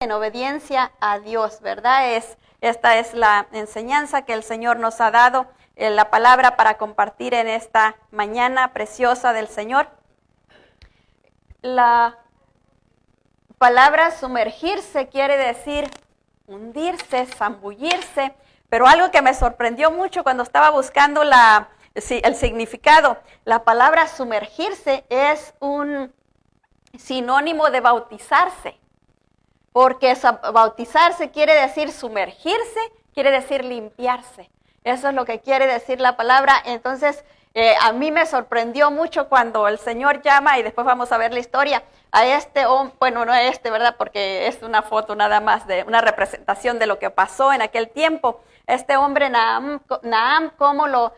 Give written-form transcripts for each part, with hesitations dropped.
en obediencia a Dios, ¿verdad? Esta es la enseñanza que el Señor nos ha dado, la palabra para compartir en esta mañana preciosa del Señor. La palabra sumergirse quiere decir hundirse, zambullirse, pero algo que me sorprendió mucho cuando estaba buscando el significado, la palabra sumergirse es un sinónimo de bautizarse. Porque bautizarse quiere decir sumergirse, quiere decir limpiarse. Eso es lo que quiere decir la palabra. Entonces, a mí me sorprendió mucho cuando el Señor llama, y después vamos a ver la historia, a este hombre, bueno, no a este, ¿verdad? Porque es una foto nada más de una representación de lo que pasó en aquel tiempo. Este hombre, Naam, ¿cómo lo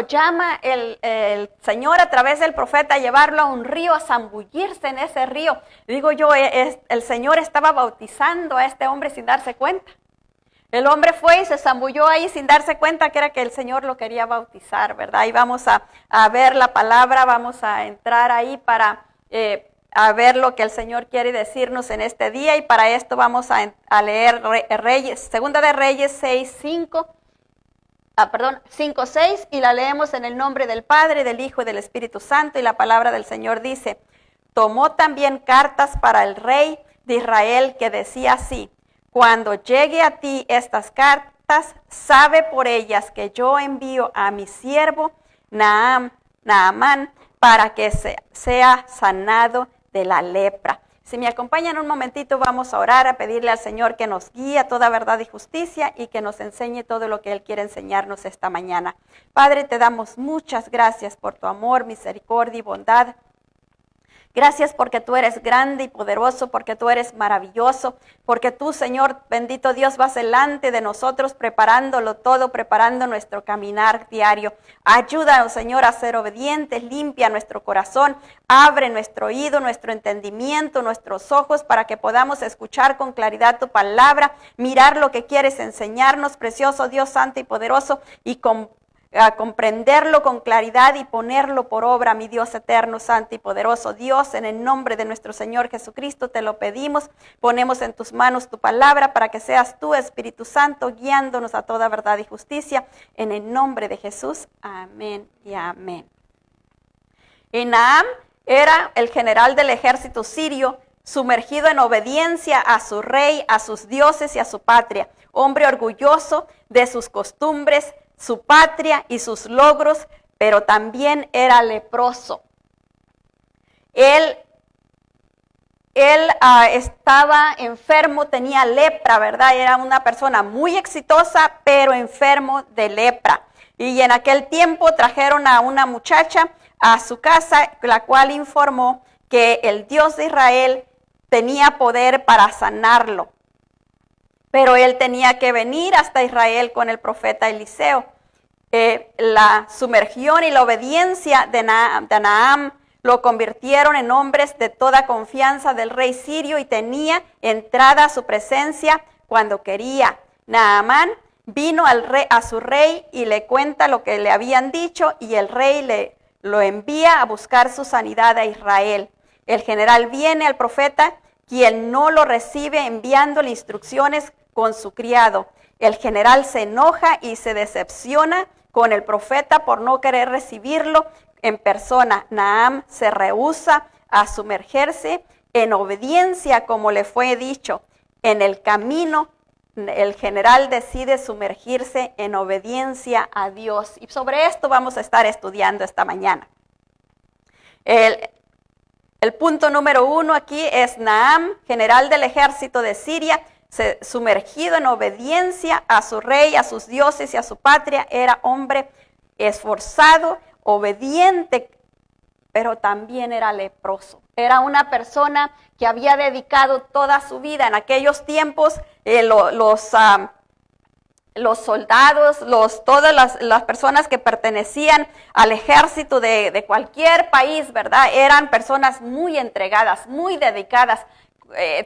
llama el Señor a través del profeta? A llevarlo a un río, a zambullirse en ese río. Digo yo, el Señor estaba bautizando a este hombre sin darse cuenta. El hombre fue y se zambulló ahí sin darse cuenta que era que el Señor lo quería bautizar, ¿verdad? Y vamos a ver la palabra, vamos a entrar ahí para a ver lo que el Señor quiere decirnos en este día. Y para esto vamos a leer Segunda de Reyes 5:6, y la leemos en el nombre del Padre, del Hijo y del Espíritu Santo. Y la palabra del Señor dice: tomó también cartas para el rey de Israel que decía así: cuando llegue a ti estas cartas, sabe por ellas que yo envío a mi siervo Naamán para que sea sanado de la lepra. Si me acompañan un momentito, vamos a orar, a pedirle al Señor que nos guíe a toda verdad y justicia y que nos enseñe todo lo que Él quiere enseñarnos esta mañana. Padre, te damos muchas gracias por tu amor, misericordia y bondad. Gracias porque tú eres grande y poderoso, porque tú eres maravilloso, porque tú, Señor, bendito Dios, vas delante de nosotros preparándolo todo, preparando nuestro caminar diario. Ayúdanos, Señor, a ser obedientes, limpia nuestro corazón, abre nuestro oído, nuestro entendimiento, nuestros ojos, para que podamos escuchar con claridad tu palabra, mirar lo que quieres enseñarnos, precioso Dios santo y poderoso, y a comprenderlo con claridad y ponerlo por obra, mi Dios eterno, santo y poderoso. Dios, en el nombre de nuestro Señor Jesucristo te lo pedimos, ponemos en tus manos tu palabra para que seas tú, Espíritu Santo, guiándonos a toda verdad y justicia, en el nombre de Jesús, amén y amén. Y Naam era el general del ejército sirio, sumergido en obediencia a su rey, a sus dioses y a su patria, hombre orgulloso de sus costumbres, su patria y sus logros, pero también era leproso. Él estaba enfermo, tenía lepra, ¿verdad? Era una persona muy exitosa, pero enfermo de lepra. Y en aquel tiempo trajeron a una muchacha a su casa, la cual informó que el Dios de Israel tenía poder para sanarlo. Pero él tenía que venir hasta Israel con el profeta Eliseo. La sumergión y la obediencia de Naam lo convirtieron en hombres de toda confianza del rey sirio y tenía entrada a su presencia cuando quería. Naamán vino a su rey y le cuenta lo que le habían dicho, y el rey lo envía a buscar su sanidad a Israel. El general viene al profeta, quien no lo recibe, enviándole instrucciones con su criado. El general se enoja y se decepciona con el profeta por no querer recibirlo en persona. Naam se rehúsa a sumergerse en obediencia como le fue dicho. En el camino, el general decide sumergirse en obediencia a Dios. Y sobre esto vamos a estar estudiando esta mañana. El punto número 1 aquí es Naam, general del ejército de Siria, sumergido en obediencia a su rey, a sus dioses y a su patria. Era hombre esforzado, obediente, pero también era leproso. Era una persona que había dedicado toda su vida. En aquellos tiempos los soldados, todas las personas que pertenecían al ejército de cualquier país, ¿verdad? Eran personas muy entregadas, muy dedicadas.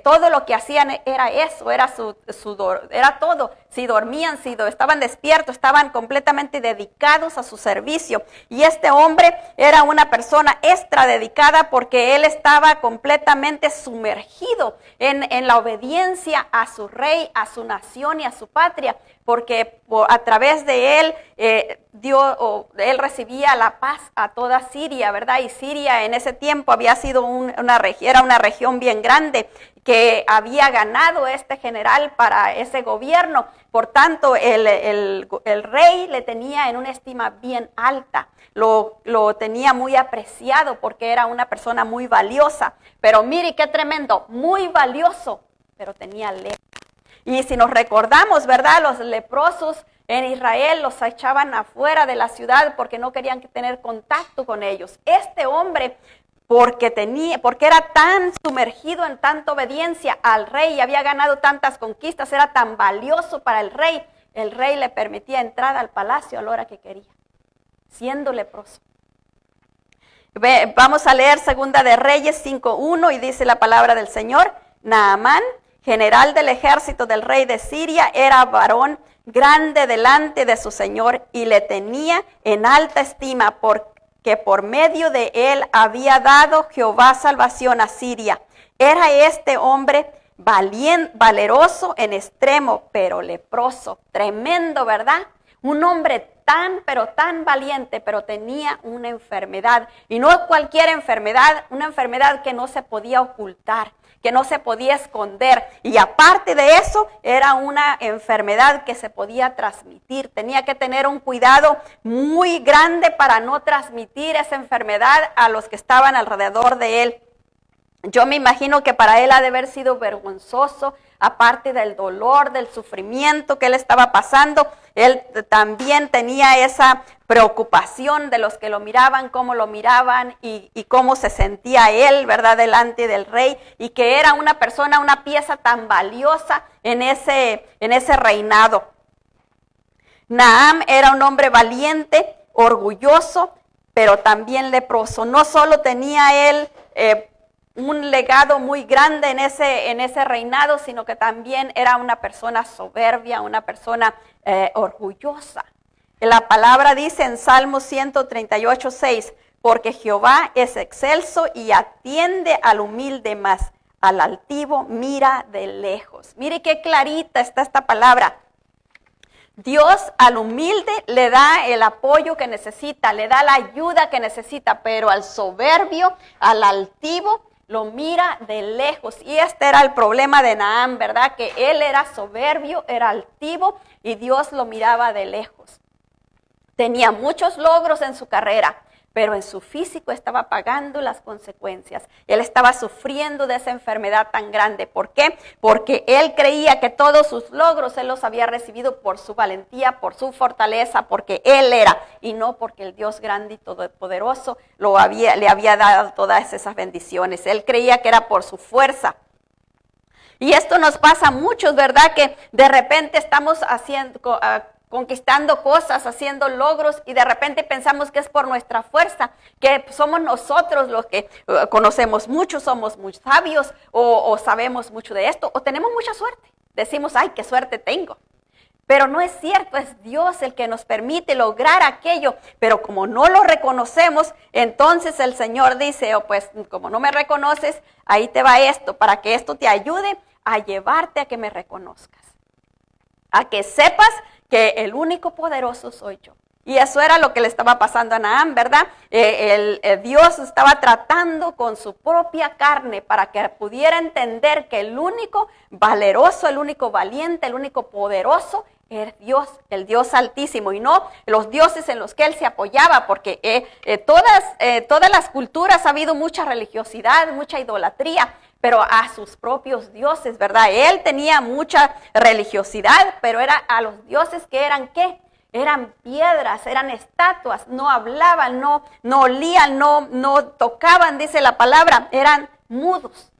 todo lo que hacían era eso, era era todo. Si dormían, estaban despiertos, estaban completamente dedicados a su servicio. Y este hombre era una persona extra dedicada porque él estaba completamente sumergido en la obediencia a su rey, a su nación y a su patria, porque a través de él él recibía la paz a toda Siria, ¿verdad? Y Siria en ese tiempo había sido era una región bien grande que había ganado este general para ese gobierno. Por tanto, el rey le tenía en una estima bien alta, lo tenía muy apreciado porque era una persona muy valiosa. Pero mire qué tremendo, muy valioso, pero tenía lepra. Y si nos recordamos, ¿verdad? Los leprosos en Israel los echaban afuera de la ciudad porque no querían tener contacto con ellos. Este hombre, porque era tan sumergido en tanta obediencia al rey y había ganado tantas conquistas, era tan valioso para el rey le permitía entrar al palacio a la hora que quería, siendo leproso. Vamos a leer Segunda de Reyes 5:1 y dice la palabra del Señor: Naamán, general del ejército del rey de Siria, era varón grande delante de su señor y le tenía en alta estima porque por medio de él había dado Jehová salvación a Siria. Era este hombre valeroso en extremo, pero leproso. Tremendo, ¿verdad? Un hombre pero tan valiente, pero tenía una enfermedad. Y no cualquier enfermedad, una enfermedad que no se podía ocultar, que no se podía esconder. Y aparte de eso, era una enfermedad que se podía transmitir. Tenía que tener un cuidado muy grande para no transmitir esa enfermedad a los que estaban alrededor de él. Yo me imagino que para él ha de haber sido vergonzoso, aparte del dolor, del sufrimiento que él estaba pasando. Él también tenía esa preocupación de los que lo miraban, cómo lo miraban y cómo se sentía él, ¿verdad?, delante del rey, y que era una persona, una pieza tan valiosa en ese reinado. Naam era un hombre valiente, orgulloso, pero también leproso. No solo tenía él un legado muy grande en ese reinado, sino que también era una persona soberbia, una persona orgullosa. La palabra dice en Salmo 138:6, porque Jehová es excelso y atiende al humilde, mas al altivo mira de lejos. Mire qué clarita está esta palabra. Dios al humilde le da el apoyo que necesita, le da la ayuda que necesita, pero al soberbio, al altivo, lo mira de lejos. Y este era el problema de Naam, ¿verdad? Que él era soberbio, era altivo y Dios lo miraba de lejos. Tenía muchos logros en su carrera, pero en su físico estaba pagando las consecuencias. Él estaba sufriendo de esa enfermedad tan grande. ¿Por qué? Porque él creía que todos sus logros él los había recibido por su valentía, por su fortaleza, porque él era, y no porque el Dios grande y todopoderoso le había dado todas esas bendiciones. Él creía que era por su fuerza. Y esto nos pasa a muchos, ¿verdad? Que de repente estamos conquistando cosas, haciendo logros y de repente pensamos que es por nuestra fuerza, que somos nosotros los que conocemos mucho, somos muy sabios o sabemos mucho de esto o tenemos mucha suerte. Decimos, ay, qué suerte tengo. Pero no es cierto, es Dios el que nos permite lograr aquello, pero como no lo reconocemos, entonces el Señor dice, pues como no me reconoces, ahí te va esto, para que esto te ayude a llevarte a que me reconozcas, a que sepas que el único poderoso soy yo. Y eso era lo que le estaba pasando a Naam, ¿verdad? Dios estaba tratando con su propia carne para que pudiera entender que el único valeroso, el único valiente, el único poderoso es Dios, el Dios altísimo, y no los dioses en los que él se apoyaba, porque todas las culturas ha habido mucha religiosidad, mucha idolatría, pero a sus propios dioses, ¿verdad? Él tenía mucha religiosidad, pero era a los dioses que eran, ¿qué? Eran piedras, eran estatuas, no hablaban, no olían, no tocaban, dice la palabra, eran mudos,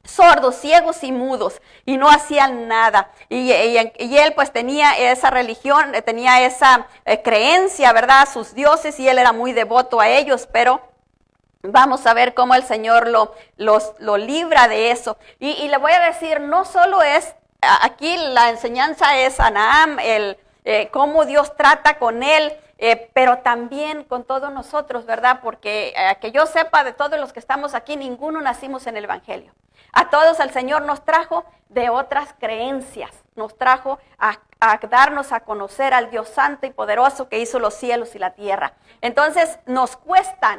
sordos, ciegos y mudos, y no hacían nada. Y él pues tenía esa religión, tenía esa creencia, ¿verdad? A sus dioses, y él era muy devoto a ellos, pero Vamos a ver cómo el Señor lo libra de eso. Y le voy a decir, no solo es, aquí la enseñanza es a Naam, cómo Dios trata con él, pero también con todos nosotros, ¿verdad? Porque que yo sepa, de todos los que estamos aquí, ninguno nacimos en el Evangelio. A todos el Señor nos trajo de otras creencias, nos trajo a darnos a conocer al Dios santo y poderoso que hizo los cielos y la tierra. Entonces nos cuesta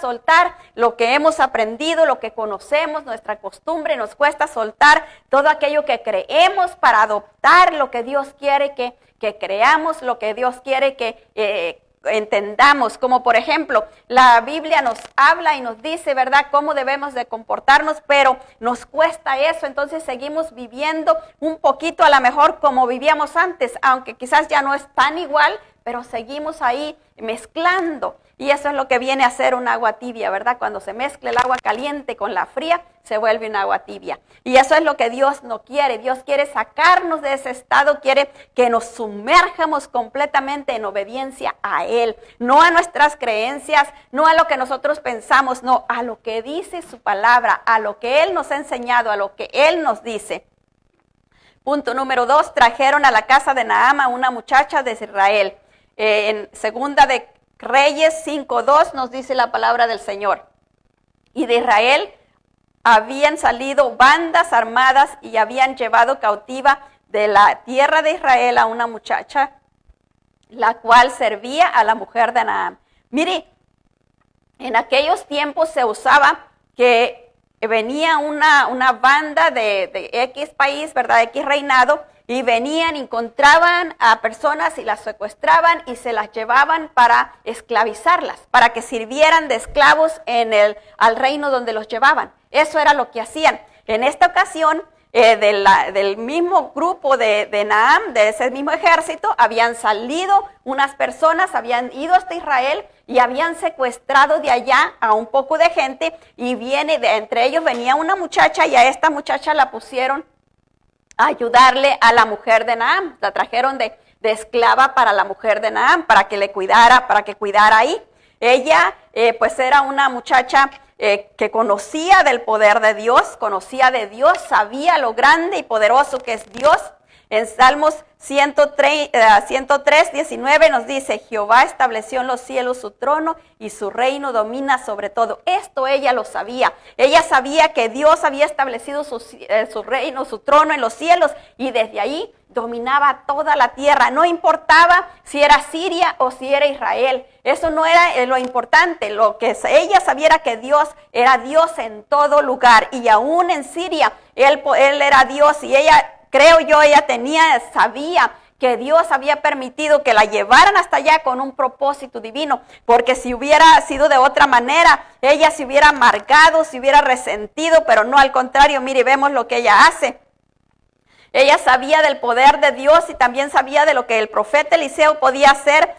soltar lo que hemos aprendido, lo que conocemos, nuestra costumbre, nos cuesta soltar todo aquello que creemos para adoptar lo que Dios quiere que creamos, lo que Dios quiere que entendamos, como por ejemplo, la Biblia nos habla y nos dice, ¿verdad?, cómo debemos de comportarnos, pero nos cuesta eso, entonces seguimos viviendo un poquito a lo mejor como vivíamos antes, aunque quizás ya no es tan igual, pero seguimos ahí mezclando. Y eso es lo que viene a ser un agua tibia, ¿verdad? Cuando se mezcla el agua caliente con la fría, se vuelve un agua tibia. Y eso es lo que Dios no quiere. Dios quiere sacarnos de ese estado, quiere que nos sumerjamos completamente en obediencia a Él. No a nuestras creencias, no a lo que nosotros pensamos, no, a lo que dice su palabra, a lo que Él nos ha enseñado, a lo que Él nos dice. Punto número 2, trajeron a la casa de Naam a una muchacha de Israel. En segunda de Reyes 5:2 nos dice la palabra del Señor. Y de Israel habían salido bandas armadas y habían llevado cautiva de la tierra de Israel a una muchacha, la cual servía a la mujer de Naam. Mire, en aquellos tiempos se usaba que venía una banda de X país, ¿verdad?, X reinado, y venían, encontraban a personas y las secuestraban y se las llevaban para esclavizarlas, para que sirvieran de esclavos al reino donde los llevaban. Eso era lo que hacían. En esta ocasión, del mismo grupo de Naam, de ese mismo ejército, habían salido unas personas, habían ido hasta Israel y habían secuestrado de allá a un poco de gente, y entre ellos venía una muchacha, y a esta muchacha la pusieron a ayudarle a la mujer de Naam. La trajeron de esclava para la mujer de Naam, para que cuidara ahí. Ella pues era una muchacha que conocía del poder de Dios, conocía de Dios, sabía lo grande y poderoso que es Dios. En Salmos 103:19 nos dice, Jehová estableció en los cielos su trono y su reino domina sobre todo. Esto ella lo sabía. Ella sabía que Dios había establecido su reino, su trono en los cielos, y desde ahí dominaba toda la tierra. No importaba si era Siria o si era Israel. Eso no era lo importante. Lo que ella sabía era que Dios era Dios en todo lugar, y aún en Siria él era Dios, y ella, creo yo, sabía que Dios había permitido que la llevaran hasta allá con un propósito divino, porque si hubiera sido de otra manera, ella se hubiera amargado, se hubiera resentido, pero no, al contrario. Mire, vemos lo que ella hace. Ella sabía del poder de Dios y también sabía de lo que el profeta Eliseo podía hacer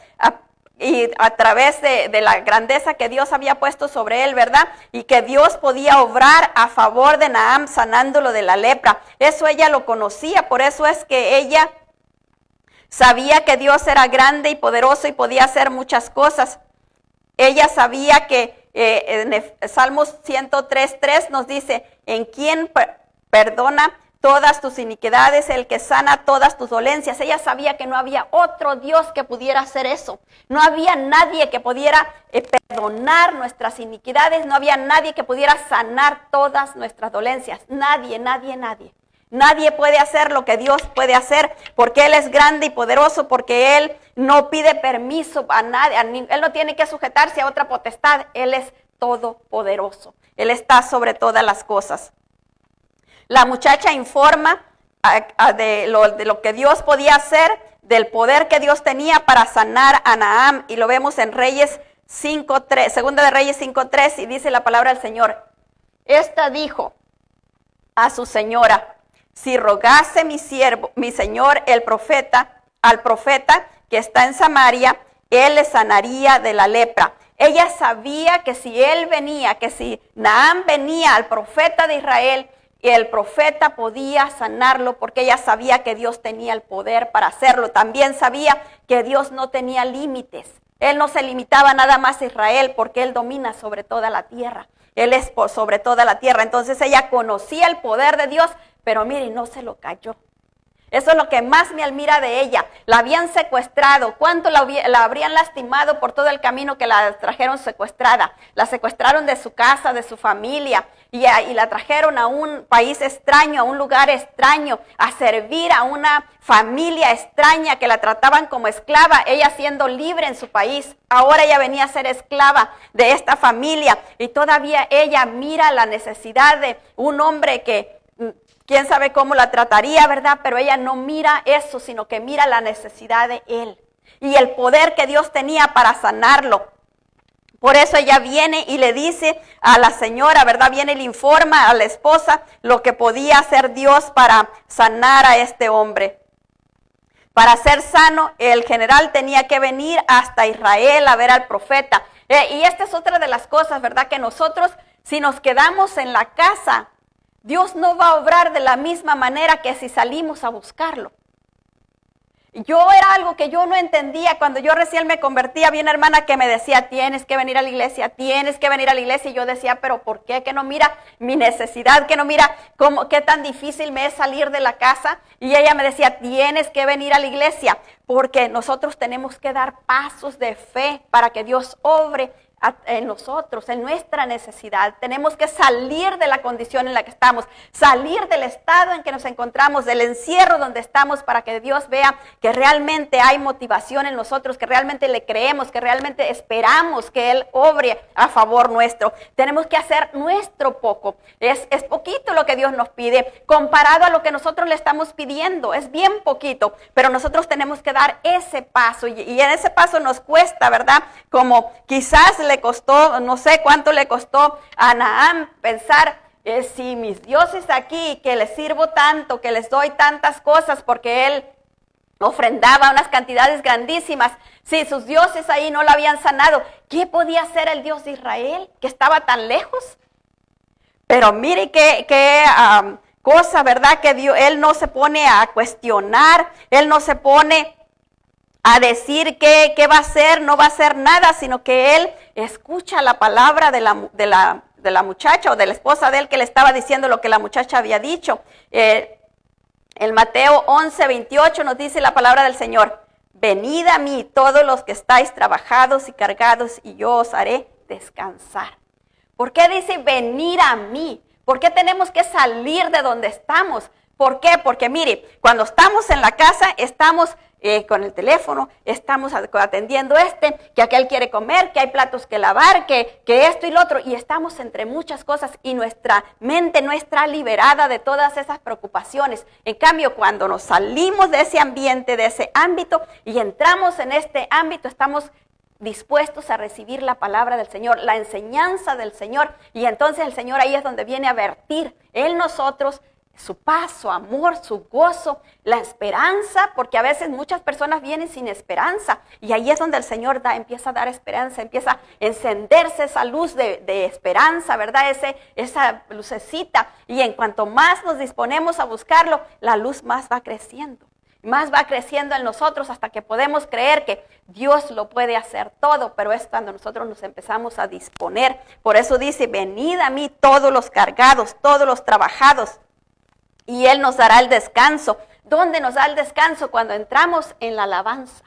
y a través de la grandeza que Dios había puesto sobre él, ¿verdad? Y que Dios podía obrar a favor de Naam sanándolo de la lepra. Eso ella lo conocía, por eso es que ella sabía que Dios era grande y poderoso y podía hacer muchas cosas. Ella sabía que en Salmos 103:3 nos dice, en quien perdona todas tus iniquidades, el que sana todas tus dolencias. Ella sabía que no había otro Dios que pudiera hacer eso. No había nadie que pudiera perdonar nuestras iniquidades. No había nadie que pudiera sanar todas nuestras dolencias. Nadie. Nadie puede hacer lo que Dios puede hacer, porque Él es grande y poderoso, porque Él no pide permiso a nadie. Él no tiene que sujetarse a otra potestad. Él es todopoderoso. Él está sobre todas las cosas. La muchacha informa de lo que Dios podía hacer, del poder que Dios tenía para sanar a Naam, y lo vemos en Reyes 5:3, segunda de Reyes 5:3, y dice la palabra del Señor. Esta dijo a su señora, si rogase mi señor al profeta que está en Samaria, él le sanaría de la lepra. Ella sabía que si si Naam venía al profeta de Israel, y el profeta podía sanarlo, porque ella sabía que Dios tenía el poder para hacerlo. También sabía que Dios no tenía límites. Él no se limitaba nada más a Israel porque Él domina sobre toda la tierra. Él es por sobre toda la tierra. Entonces ella conocía el poder de Dios, pero mire, no se lo cayó. Eso es lo que más me admira de ella. La habían secuestrado. ¿Cuánto la habrían lastimado por todo el camino que la trajeron secuestrada? La secuestraron de su casa, de su familia, y la trajeron a un país extraño, a un lugar extraño, a servir a una familia extraña que la trataban como esclava, ella siendo libre en su país. Ahora ella venía a ser esclava de esta familia, y todavía ella mira la necesidad de un hombre que quién sabe cómo la trataría, ¿verdad? Pero ella no mira eso, sino que mira la necesidad de él y el poder que Dios tenía para sanarlo. Por eso ella viene y le dice a la señora, ¿verdad? Viene y le informa a la esposa lo que podía hacer Dios para sanar a este hombre. Para ser sano, el general tenía que venir hasta Israel a ver al profeta. Y esta es otra de las cosas, ¿verdad? Que nosotros, si nos quedamos en la casa, Dios no va a obrar de la misma manera que si salimos a buscarlo. Yo era algo que yo no entendía cuando yo recién me convertí. Había una hermana que me decía, tienes que venir a la iglesia, tienes que venir a la iglesia. Y yo decía, pero ¿por qué? Que no mira mi necesidad, que no mira qué tan difícil me es salir de la casa. Y ella me decía, tienes que venir a la iglesia, porque nosotros tenemos que dar pasos de fe para que Dios obre en nosotros, en nuestra necesidad. Tenemos que salir de la condición en la que estamos, salir del estado en que nos encontramos, del encierro donde estamos, para que Dios vea que realmente hay motivación en nosotros, que realmente le creemos, que realmente esperamos que Él obre a favor nuestro. Tenemos que hacer nuestro poco. Es poquito lo que Dios nos pide comparado a lo que nosotros le estamos pidiendo. Es bien poquito, pero nosotros tenemos que dar ese paso, y en ese paso nos cuesta, ¿verdad? Como quizás le costó, no sé cuánto le costó a Naam pensar, si mis dioses aquí, que les sirvo tanto, que les doy tantas cosas, porque él ofrendaba unas cantidades grandísimas, si sus dioses ahí no lo habían sanado, ¿qué podía hacer el Dios de Israel, que estaba tan lejos? Pero mire qué cosa, ¿verdad? Que Dios, Él no se pone a cuestionar, Él no se pone a decir qué va a hacer, no va a hacer nada, sino que Él escucha la palabra de la muchacha o de la esposa de él, que le estaba diciendo lo que la muchacha había dicho. En Mateo 11:28 nos dice la palabra del Señor: venid a mí todos los que estáis trabajados y cargados, y yo os haré descansar. ¿Por qué dice venir a mí? ¿Por qué tenemos que salir de donde estamos? ¿Por qué? Porque mire, cuando estamos en la casa, estamos con el teléfono, estamos atendiendo que aquel quiere comer, que hay platos que lavar, que esto y lo otro, y estamos entre muchas cosas, y nuestra mente no está liberada de todas esas preocupaciones. En cambio, cuando nos salimos de ese ambiente, de ese ámbito, y entramos en este ámbito, estamos dispuestos a recibir la palabra del Señor, la enseñanza del Señor, y entonces el Señor ahí es donde viene a vertir en nosotros su paz, su amor, su gozo, la esperanza, porque a veces muchas personas vienen sin esperanza, y ahí es donde el Señor empieza a dar esperanza, empieza a encenderse esa luz de esperanza, ¿verdad? Esa lucecita, y en cuanto más nos disponemos a buscarlo, la luz más va creciendo en nosotros, hasta que podemos creer que Dios lo puede hacer todo, pero es cuando nosotros nos empezamos a disponer. Por eso dice, venid a mí todos los cargados, todos los trabajados, y Él nos dará el descanso. ¿Dónde nos da el descanso? Cuando entramos en la alabanza.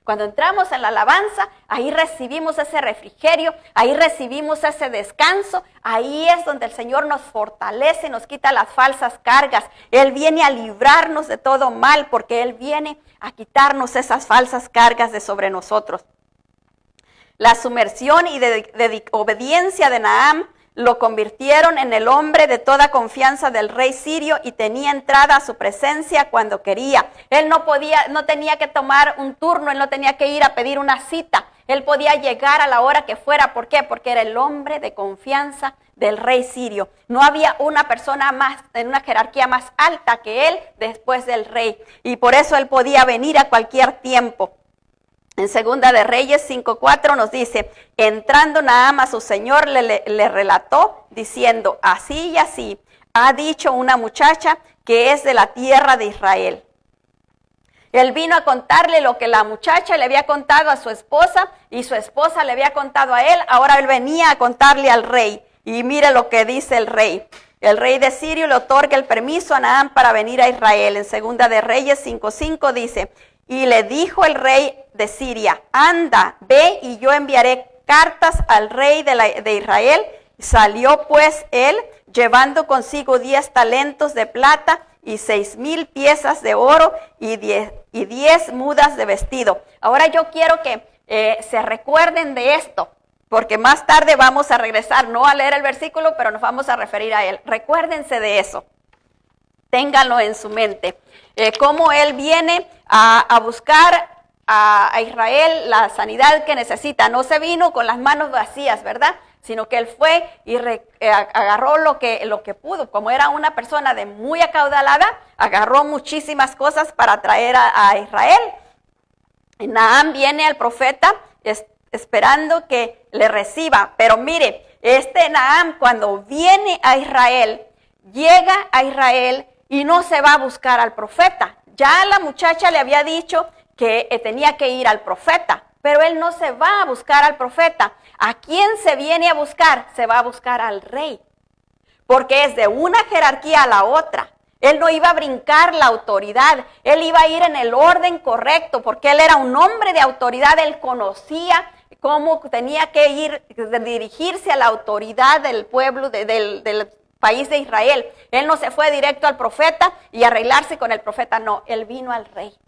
Cuando entramos en la alabanza, ahí recibimos ese refrigerio, ahí recibimos ese descanso, ahí es donde el Señor nos fortalece, nos quita las falsas cargas. Él viene a librarnos de todo mal, porque Él viene a quitarnos esas falsas cargas de sobre nosotros. La sumersión y de obediencia de Naam lo convirtieron en el hombre de toda confianza del rey sirio, y tenía entrada a su presencia cuando quería. Él no tenía que tomar un turno, él no tenía que ir a pedir una cita. Él podía llegar a la hora que fuera. ¿Por qué? Porque era el hombre de confianza del rey sirio. No había una persona más, en una jerarquía más alta que él después del rey. Y por eso él podía venir a cualquier tiempo. En Segunda de Reyes 5:4 nos dice, entrando Naam a su señor, le relató diciendo, así y así ha dicho una muchacha que es de la tierra de Israel. Él vino a contarle lo que la muchacha le había contado a su esposa y su esposa le había contado a él. Ahora él venía a contarle al rey. Y mire lo que dice el rey. El rey de Sirio le otorga el permiso a Naamán para venir a Israel. En Segunda de Reyes 5:5 dice, y le dijo el rey de Siria, anda, ve y yo enviaré cartas al rey de Israel. Salió pues él llevando consigo 10 talentos de plata y 6,000 piezas de oro y 10 mudas de vestido. Ahora yo quiero que se recuerden de esto, porque más tarde vamos a regresar, no a leer el versículo, pero nos vamos a referir a él. Recuérdense de eso, ténganlo en su mente. Cómo él viene a buscar a Israel la sanidad que necesita. No se vino con las manos vacías, ¿verdad? Sino que él fue y agarró lo que pudo. Como era una persona de muy acaudalada, agarró muchísimas cosas para traer a Israel. Y Naamán viene al profeta esperando que le reciba. Pero mire, este Naamán cuando viene a Israel, llega a Israel y no se va a buscar al profeta. Ya la muchacha le había dicho que tenía que ir al profeta, pero él no se va a buscar al profeta. ¿A quién se viene a buscar? Se va a buscar al rey, porque es de una jerarquía a la otra. Él no iba a brincar la autoridad, él iba a ir en el orden correcto, porque él era un hombre de autoridad, él conocía cómo tenía que ir, dirigirse a la autoridad del pueblo, del país de Israel. Él no se fue directo al profeta y arreglarse con el profeta, no, él vino al rey.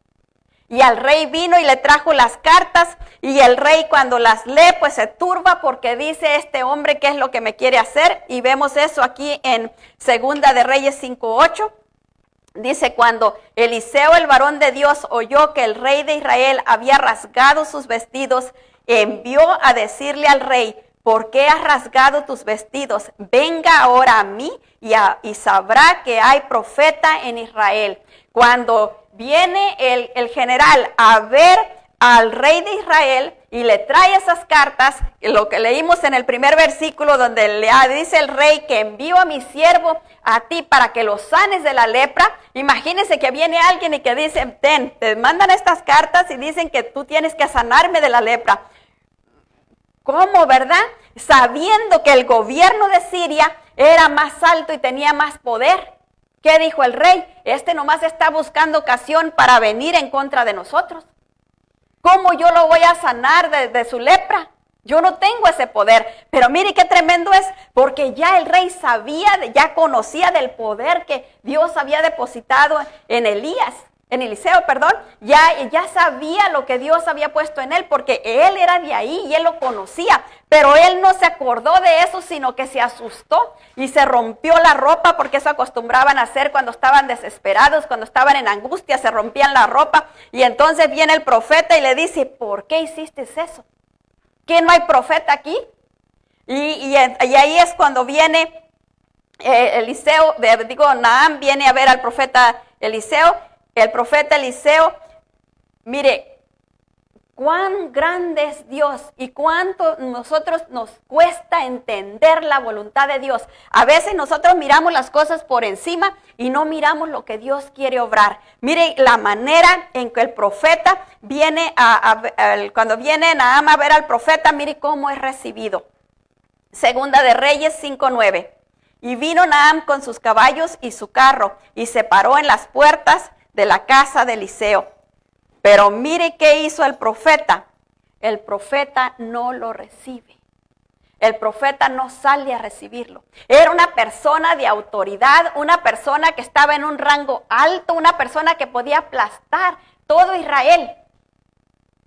Y al rey vino y le trajo las cartas, y el rey cuando las lee pues se turba porque dice este hombre qué es lo que me quiere hacer. Y vemos eso aquí en Segunda de Reyes 5:8. Dice, cuando Eliseo el varón de Dios oyó que el rey de Israel había rasgado sus vestidos, envió a decirle al rey, ¿por qué has rasgado tus vestidos? Venga ahora a mí y sabrá que hay profeta en Israel. Cuando viene el general a ver al rey de Israel y le trae esas cartas, lo que leímos en el primer versículo donde le dice el rey que envío a mi siervo a ti para que lo sanes de la lepra. Imagínense que viene alguien y que dice, te mandan estas cartas y dicen que tú tienes que sanarme de la lepra. ¿Cómo, verdad? Sabiendo que el gobierno de Siria era más alto y tenía más poder. ¿Qué dijo el rey? Este nomás está buscando ocasión para venir en contra de nosotros. ¿Cómo yo lo voy a sanar de su lepra? Yo no tengo ese poder. Pero mire qué tremendo es, porque ya el rey sabía, ya conocía del poder que Dios había depositado en Eliseo, ya sabía lo que Dios había puesto en él, porque él era de ahí y él lo conocía, pero él no se acordó de eso, sino que se asustó y se rompió la ropa, porque eso acostumbraban a hacer cuando estaban desesperados, cuando estaban en angustia, se rompían la ropa, y entonces viene el profeta y le dice, ¿por qué hiciste eso? ¿Que no hay profeta aquí? Y ahí es cuando viene Naamán viene a ver al profeta Eliseo. El profeta Eliseo, mire, cuán grande es Dios y cuánto nosotros nos cuesta entender la voluntad de Dios. A veces nosotros miramos las cosas por encima y no miramos lo que Dios quiere obrar. Mire la manera en que el profeta viene cuando viene Naamán a ver al profeta, mire cómo es recibido. Segunda de Reyes 5:9. Y vino Naamán con sus caballos y su carro y se paró en las puertas de la casa de Eliseo. Pero mire qué hizo el profeta. El profeta no lo recibe. El profeta no sale a recibirlo. Era una persona de autoridad, una persona que estaba en un rango alto, una persona que podía aplastar todo Israel.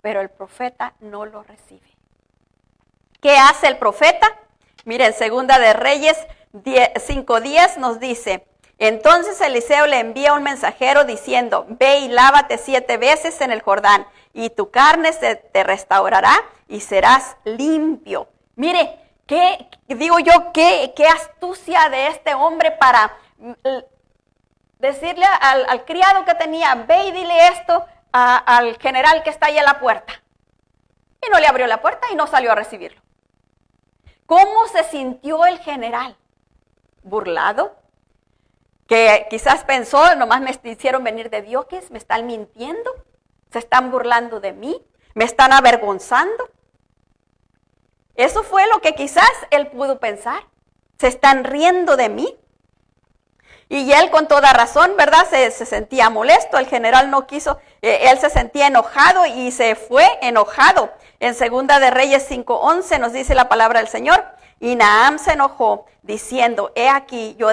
Pero el profeta no lo recibe. ¿Qué hace el profeta? Miren, Segunda de Reyes 5:10 nos dice, entonces Eliseo le envía un mensajero diciendo, ve y lávate 7 veces en el Jordán, y tu carne se te restaurará y serás limpio. Mire, qué astucia de este hombre para decirle al criado que tenía, ve y dile esto al general que está ahí a la puerta. Y no le abrió la puerta y no salió a recibirlo. ¿Cómo se sintió el general? ¿Burlado? que quizás pensó, nomás me hicieron venir de dioses, me están mintiendo, se están burlando de mí, me están avergonzando. Eso fue lo que quizás él pudo pensar. Se están riendo de mí. Y él con toda razón, ¿verdad? Se sentía molesto. El general no quiso, él se sentía enojado y se fue enojado. En 2 de Reyes 5:11 nos dice la palabra del Señor. Y Naam se enojó diciendo, he aquí, yo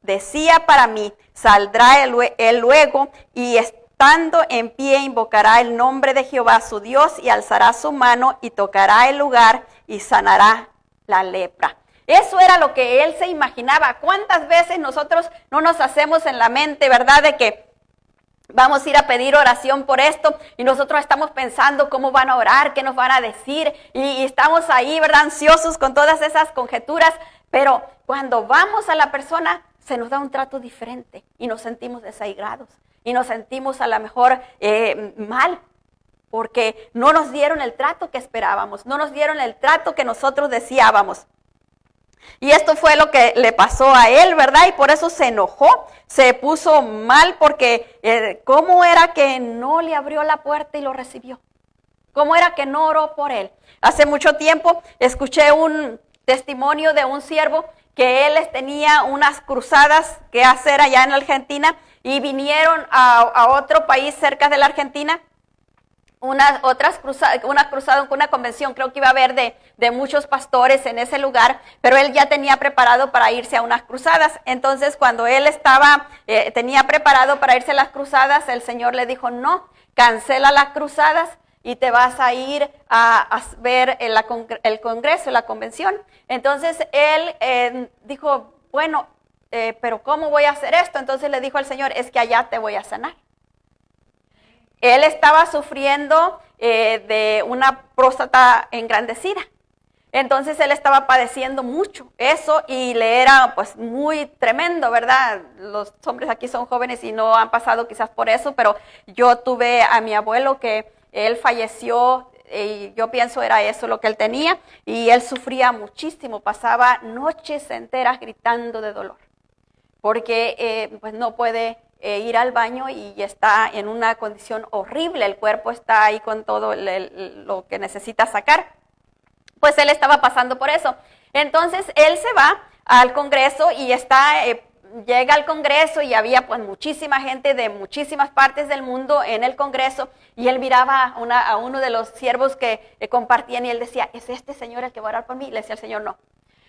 decía para mí, saldrá él luego y estando en pie invocará el nombre de Jehová su Dios y alzará su mano y tocará el lugar y sanará la lepra. Eso era lo que él se imaginaba. ¿Cuántas veces nosotros no nos hacemos en la mente, verdad, de que vamos a ir a pedir oración por esto y nosotros estamos pensando cómo van a orar, qué nos van a decir y estamos ahí, verdad, ansiosos con todas esas conjeturas, pero cuando vamos a la persona se nos da un trato diferente y nos sentimos desairados y nos sentimos a lo mejor mal porque no nos dieron el trato que esperábamos, no nos dieron el trato que nosotros deseábamos. Y esto fue lo que le pasó a él, ¿verdad? Y por eso se enojó, se puso mal porque ¿cómo era que no le abrió la puerta y lo recibió? ¿Cómo era que no oró por él? Hace mucho tiempo escuché un testimonio de un siervo que él tenía unas cruzadas que hacer allá en Argentina y vinieron a otro país cerca de la Argentina. Una cruzada, una convención, creo que iba a haber de muchos pastores en ese lugar, pero él ya tenía preparado para irse a unas cruzadas. Entonces, cuando él tenía preparado para irse a las cruzadas, el Señor le dijo, no, cancela las cruzadas y te vas a ir a ver el congreso, la convención. Entonces, él dijo, bueno, pero ¿cómo voy a hacer esto? Entonces le dijo al Señor, es que allá te voy a sanar. Él estaba sufriendo de una próstata engrandecida. Entonces él estaba padeciendo mucho eso y le era pues muy tremendo, ¿verdad? Los hombres aquí son jóvenes y no han pasado quizás por eso, pero yo tuve a mi abuelo que él falleció y yo pienso era eso lo que él tenía y él sufría muchísimo, pasaba noches enteras gritando de dolor porque pues no puede ir al baño y está en una condición horrible, el cuerpo está ahí con todo lo que necesita sacar. Pues él estaba pasando por eso. Entonces él se va al Congreso y llega al Congreso y había pues muchísima gente de muchísimas partes del mundo en el Congreso y él miraba a uno de los siervos que compartían y él decía, ¿es este señor el que va a orar por mí? Y le decía el Señor, no.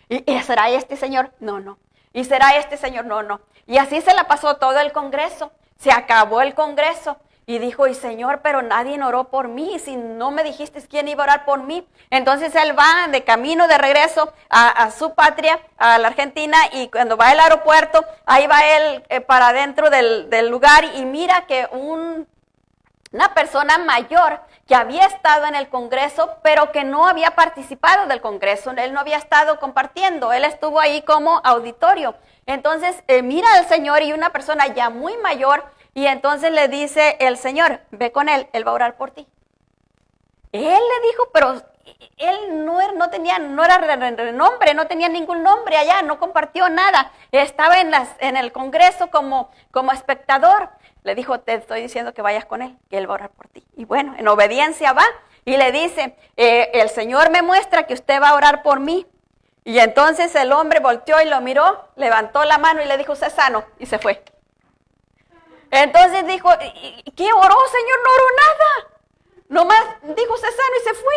¿Y será este señor? No, no. ¿Y será este señor? No, no. Y así se la pasó todo el Congreso. Se acabó el Congreso. Y dijo, y Señor, pero nadie oró por mí. Si no me dijiste quién iba a orar por mí. Entonces él va de camino de regreso a su patria, a la Argentina. Y cuando va al aeropuerto, ahí va él para adentro del lugar. Y mira que una persona mayor que había estado en el Congreso, pero que no había participado del Congreso, él no había estado compartiendo, él estuvo ahí como auditorio. Entonces mira al Señor y una persona ya muy mayor, y entonces le dice el Señor, ve con él va a orar por ti. Él le dijo, pero él no era renombre, no tenía ningún nombre allá, no compartió nada, estaba en el Congreso como espectador. Le dijo, te estoy diciendo que vayas con él, que él va a orar por ti. Y bueno, en obediencia va y le dice, el Señor me muestra que usted va a orar por mí. Y entonces el hombre volteó y lo miró, levantó la mano y le dijo, usted es sano, y se fue. Entonces dijo, ¿qué oró, Señor? No oró nada. Nomás dijo, usted es sano y se fue.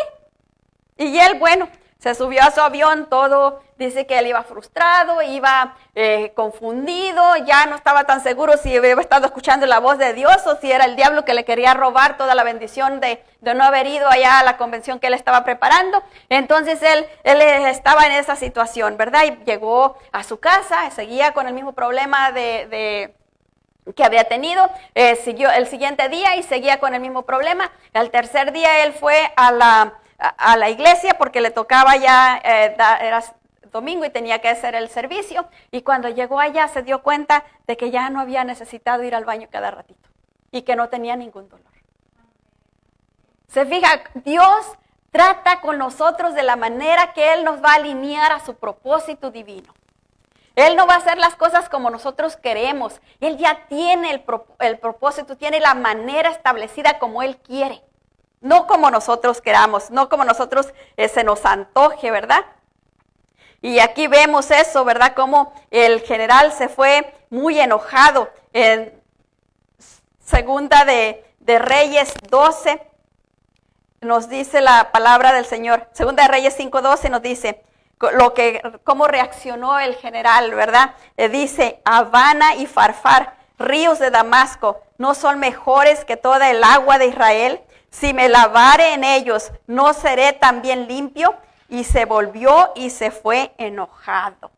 Y él, bueno, se subió a su avión, todo, dice que él iba frustrado, iba confundido, ya no estaba tan seguro si había estado escuchando la voz de Dios o si era el diablo que le quería robar toda la bendición de no haber ido allá a la convención que él estaba preparando. Entonces él estaba en esa situación, ¿verdad? Y llegó a su casa, seguía con el mismo problema que había tenido, siguió el siguiente día y seguía con el mismo problema. Al tercer día él fue a la iglesia porque le tocaba ya, era domingo y tenía que hacer el servicio, y cuando llegó allá se dio cuenta de que ya no había necesitado ir al baño cada ratito y que no tenía ningún dolor. Se fija, Dios trata con nosotros de la manera que Él nos va a alinear a su propósito divino. Él no va a hacer las cosas como nosotros queremos. Él ya tiene el propósito, tiene la manera establecida como Él quiere. No como nosotros queramos, no como nosotros se nos antoje, ¿verdad? Y aquí vemos eso, ¿verdad? Como el general se fue muy enojado. En Segunda de Reyes 12 nos dice la palabra del Señor. Segunda de Reyes 5:12 nos dice cómo reaccionó el general, ¿verdad? Dice, Habana y Farfar, ríos de Damasco, ¿no son mejores que toda el agua de Israel? Si me lavare en ellos, ¿no seré también limpio? Y se volvió y se fue enojado.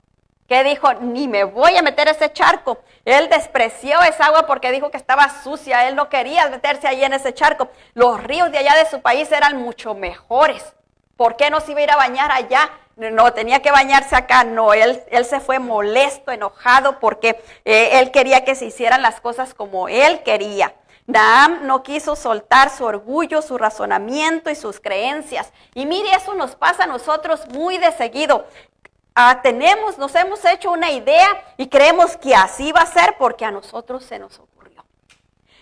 ¿Qué dijo? Ni me voy a meter a ese charco. Él despreció esa agua porque dijo que estaba sucia. Él no quería meterse ahí en ese charco. Los ríos de allá de su país eran mucho mejores. ¿Por qué no se iba a ir a bañar allá? No, tenía que bañarse acá. No, él se fue molesto, enojado porque él quería que se hicieran las cosas como él quería. Naham no quiso soltar su orgullo, su razonamiento y sus creencias. Y mire, eso nos pasa a nosotros muy de seguido. Nos hemos hecho una idea y creemos que así va a ser porque a nosotros se nos ocurrió.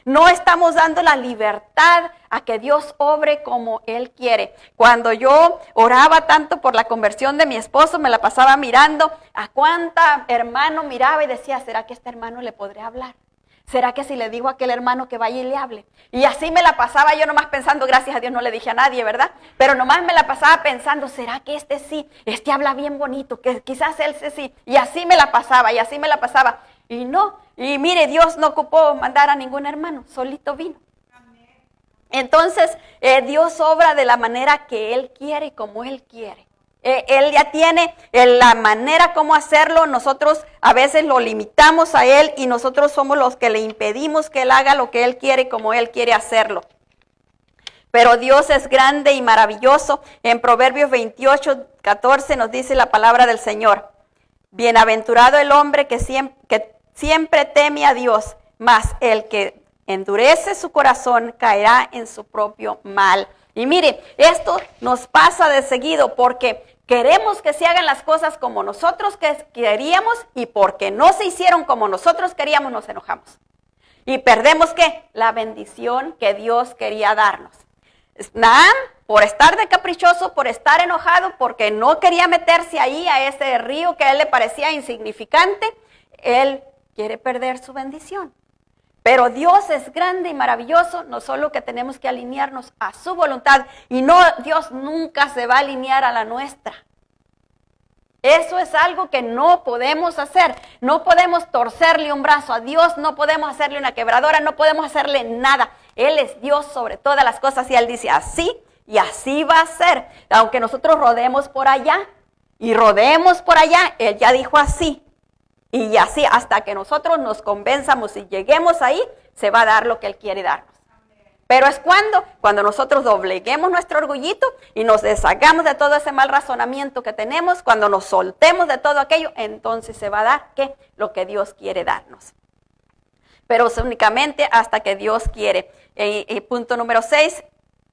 No estamos dando la libertad a que Dios obre como Él quiere. Cuando yo oraba tanto por la conversión de mi esposo, me la pasaba mirando a cuánta hermano miraba y decía, ¿será que este hermano le podré hablar? ¿Será que si le digo a aquel hermano que vaya y le hable? Y así me la pasaba yo nomás pensando, gracias a Dios no le dije a nadie, ¿verdad? Pero nomás me la pasaba pensando, ¿será que este sí? Este habla bien bonito, que quizás él sí. Y así me la pasaba, y así me la pasaba. Y no, y mire, Dios no ocupó mandar a ningún hermano, solito vino. Entonces, Dios obra de la manera que Él quiere y como Él quiere. Él ya tiene la manera como hacerlo, nosotros a veces lo limitamos a Él y nosotros somos los que le impedimos que Él haga lo que Él quiere como Él quiere hacerlo. Pero Dios es grande y maravilloso. En Proverbios 28:14 nos dice la palabra del Señor. Bienaventurado el hombre que siempre teme a Dios, mas el que endurece su corazón caerá en su propio mal. Y mire, esto nos pasa de seguido porque queremos que se hagan las cosas como nosotros queríamos y porque no se hicieron como nosotros queríamos nos enojamos. Y perdemos ¿qué? La bendición que Dios quería darnos. Naham, por estar de caprichoso, por estar enojado, porque no quería meterse ahí a ese río que a él le parecía insignificante, él quiere perder su bendición. Pero Dios es grande y maravilloso, no solo que tenemos que alinearnos a su voluntad, y no, Dios nunca se va a alinear a la nuestra. Eso es algo que no podemos hacer, no podemos torcerle un brazo a Dios, no podemos hacerle una quebradora, no podemos hacerle nada. Él es Dios sobre todas las cosas y Él dice así y así va a ser. Aunque nosotros rodemos por allá y rodeemos por allá, Él ya dijo así. Y así hasta que nosotros nos convenzamos y lleguemos ahí, se va a dar lo que Él quiere darnos. Pero es cuando nosotros dobleguemos nuestro orgullito y nos deshagamos de todo ese mal razonamiento que tenemos, cuando nos soltemos de todo aquello, entonces se va a dar ¿qué? Lo que Dios quiere darnos. Pero es únicamente hasta que Dios quiere. Punto número 6.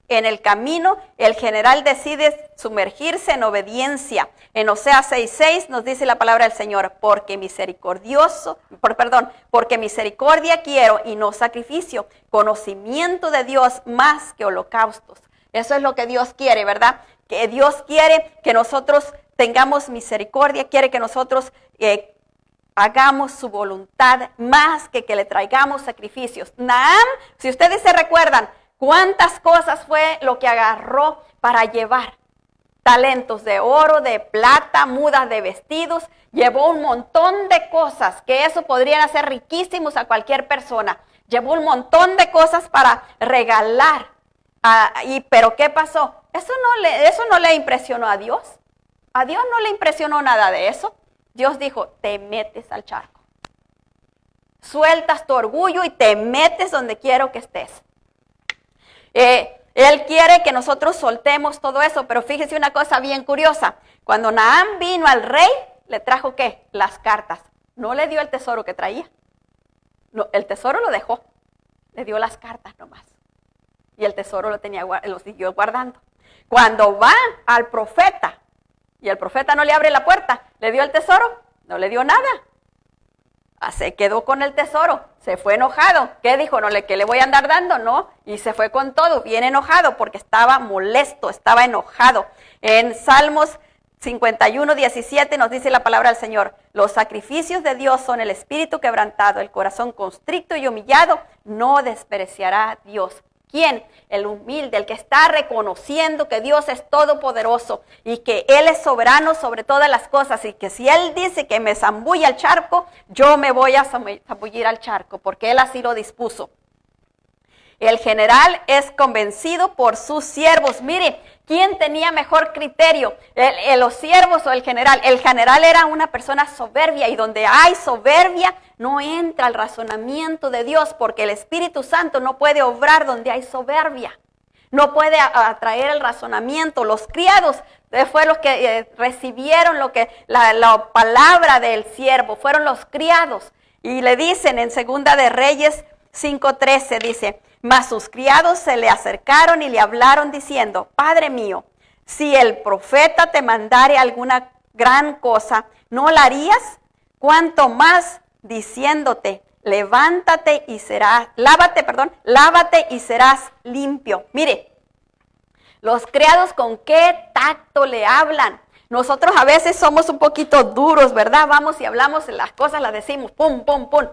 En el camino, el general decide sumergirse en obediencia. En Oseas 6:6 nos dice la palabra del Señor, porque misericordia quiero y no sacrificio, conocimiento de Dios más que holocaustos. Eso es lo que Dios quiere, ¿verdad? Que Dios quiere que nosotros tengamos misericordia, quiere que nosotros hagamos su voluntad más que le traigamos sacrificios. Naham, si ustedes se recuerdan, ¿cuántas cosas fue lo que agarró para llevar? Talentos de oro, de plata, mudas de vestidos. Llevó un montón de cosas que eso podrían hacer riquísimos a cualquier persona. Llevó un montón de cosas para regalar. Pero ¿qué pasó? Eso no le impresionó a Dios. A Dios no le impresionó nada de eso. Dios dijo, te metes al charco. Sueltas tu orgullo y te metes donde quiero que estés. Él quiere que nosotros soltemos todo eso, pero fíjese una cosa bien curiosa. Cuando Naham vino al rey, le trajo ¿qué? Las cartas. No le dio el tesoro que traía. No, el tesoro lo dejó. Le dio las cartas nomás. Y el tesoro lo siguió guardando. Cuando va al profeta, y el profeta no le abre la puerta, ¿le dio el tesoro? No le dio nada. Se quedó con el tesoro, se fue enojado. ¿Qué dijo? No, ¿qué le voy a andar dando? No, y se fue con todo, bien enojado, porque estaba molesto, estaba enojado. En Salmos 51:17 nos dice la palabra del Señor: los sacrificios de Dios son el espíritu quebrantado, el corazón constricto y humillado, no despreciará Dios. ¿Quién? El humilde, el que está reconociendo que Dios es todopoderoso y que Él es soberano sobre todas las cosas, y que si Él dice que me zambulle al charco, yo me voy a zambullir al charco, porque Él así lo dispuso. El general es convencido por sus siervos. Mire, ¿quién tenía mejor criterio? ¿Los siervos o el general? El general era una persona soberbia, y donde hay soberbia no entra el razonamiento de Dios, porque el Espíritu Santo no puede obrar donde hay soberbia. No puede atraer el razonamiento. Los criados fue los que recibieron la palabra del siervo, fueron los criados. Y le dicen en Segunda de Reyes 5:13, dice: mas sus criados se le acercaron y le hablaron diciendo: Padre mío, si el profeta te mandare alguna gran cosa, ¿no la harías? Cuanto más diciéndote: lávate y serás limpio. Mire, los criados con qué tacto le hablan. Nosotros a veces somos un poquito duros, ¿verdad? Vamos y hablamos las cosas, las decimos, pum, pum, pum.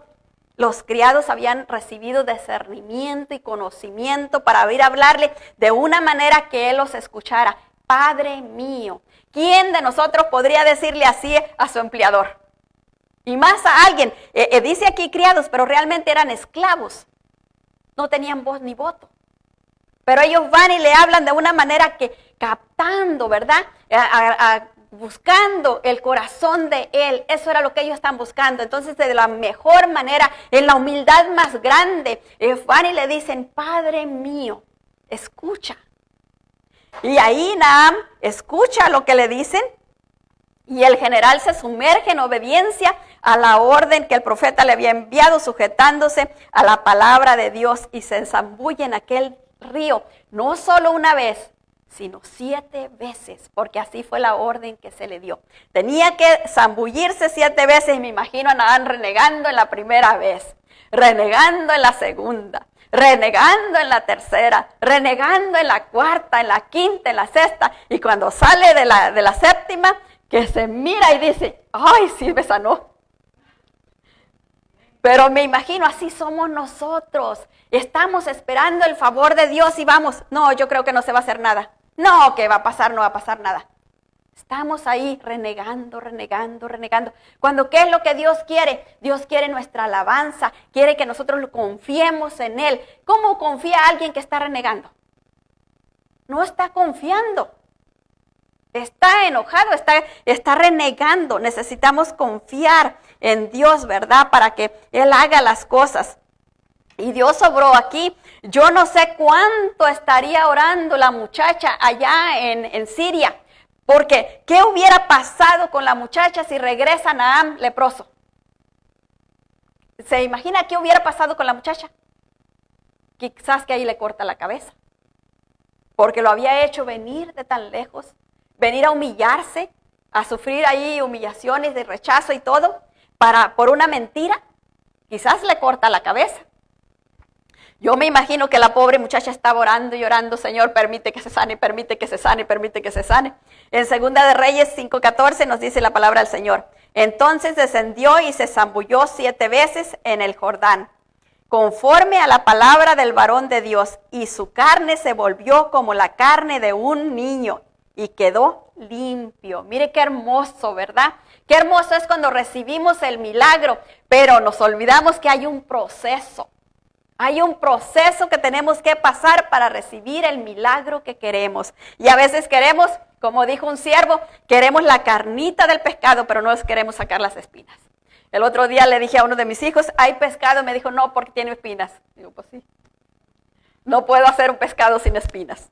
Los criados habían recibido discernimiento y conocimiento para ir a hablarle de una manera que él los escuchara. Padre mío. ¿Quién de nosotros podría decirle así a su empleador? Y más a alguien, dice aquí criados, pero realmente eran esclavos. No tenían voz ni voto. Pero ellos van y le hablan de una manera que, captando, ¿verdad? Buscando el corazón de él. Eso era lo que ellos están buscando. Entonces, de la mejor manera, en la humildad más grande, van y le dicen: Padre mío, escucha. Y ahí Naham escucha lo que le dicen, y el general se sumerge en obediencia a la orden que el profeta le había enviado, sujetándose a la palabra de Dios, y se zambulle en aquel río, no solo una vez, sino 7 veces, porque así fue la orden que se le dio. Tenía que zambullirse 7 veces, y me imagino a Naham renegando en la primera vez, renegando en la segunda, renegando en la tercera, renegando en la cuarta, en la quinta, en la sexta, y cuando sale de la séptima, que se mira y dice: ¡ay, sí me sanó! Pero me imagino, así somos nosotros. Estamos esperando el favor de Dios y vamos: no, yo creo que no se va a hacer nada. No, ¿qué va a pasar? No va a pasar nada. Estamos ahí renegando. Cuando, ¿qué es lo que Dios quiere? Dios quiere nuestra alabanza, quiere que nosotros confiemos en Él. ¿Cómo confía alguien que está renegando? No está confiando. Está enojado, está renegando. Necesitamos confiar en Dios, ¿verdad? Para que Él haga las cosas. Y Dios obró aquí. Yo no sé cuánto estaría orando la muchacha allá en Siria. Porque, ¿qué hubiera pasado con la muchacha si regresa Naham leproso? ¿Se imagina qué hubiera pasado con la muchacha? Quizás que ahí le corta la cabeza. Porque lo había hecho venir de tan lejos. Venir a humillarse, a sufrir ahí humillaciones de rechazo y todo, por una mentira, quizás le corta la cabeza. Yo me imagino que la pobre muchacha estaba orando y orando: Señor, permite que se sane, permite que se sane, permite que se sane. En Segunda de Reyes 5:14 nos dice la palabra del Señor: entonces descendió y se zambulló 7 veces en el Jordán, conforme a la palabra del varón de Dios, y su carne se volvió como la carne de un niño, y quedó limpio. Mire qué hermoso, ¿verdad? Qué hermoso es cuando recibimos el milagro, pero nos olvidamos que hay un proceso. Hay un proceso que tenemos que pasar para recibir el milagro que queremos. Y a veces queremos, como dijo un siervo, queremos la carnita del pescado, pero no queremos sacar las espinas. El otro día le dije a uno de mis hijos: ¿hay pescado? Me dijo: no, porque tiene espinas. Digo: pues sí. No puedo hacer un pescado sin espinas.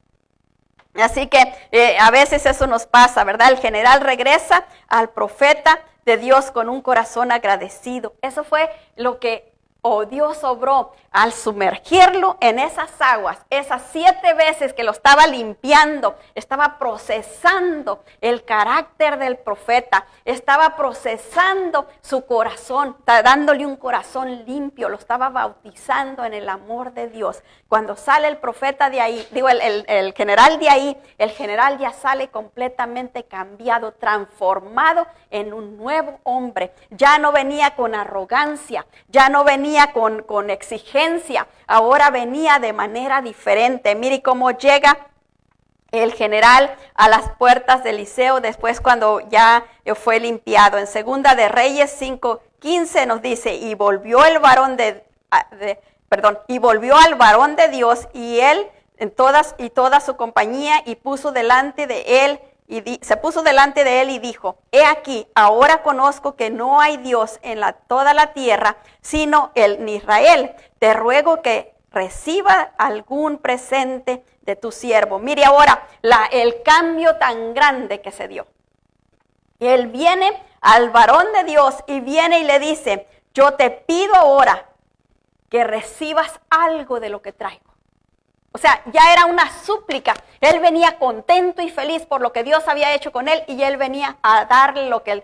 Así que a veces eso nos pasa, ¿verdad? El general regresa al profeta de Dios con un corazón agradecido. Eso fue lo que Dios obró al sumergirlo en esas aguas, esas 7 veces que lo estaba limpiando, estaba procesando el carácter del profeta, estaba procesando su corazón, dándole un corazón limpio, lo estaba bautizando en el amor de Dios. Cuando sale el profeta de ahí, el general de ahí, el general ya sale completamente cambiado, transformado en un nuevo hombre. Ya no venía con arrogancia, ya no venía con exigencia, ahora venía de manera diferente. Mire cómo llega el general a las puertas de Eliseo después cuando ya fue limpiado. En Segunda de Reyes 5:15 nos dice, y volvió al varón de Dios y él toda su compañía y puso delante de él. Se puso delante de él y dijo, he aquí, ahora conozco que no hay Dios en toda la tierra, sino en Israel. Te ruego que reciba algún presente de tu siervo. Mire ahora el cambio tan grande que se dio. Él viene al varón de Dios y viene y le dice, yo te pido ahora que recibas algo de lo que traigo. O sea, ya era una súplica. Él venía contento y feliz por lo que Dios había hecho con él y él venía a darle lo que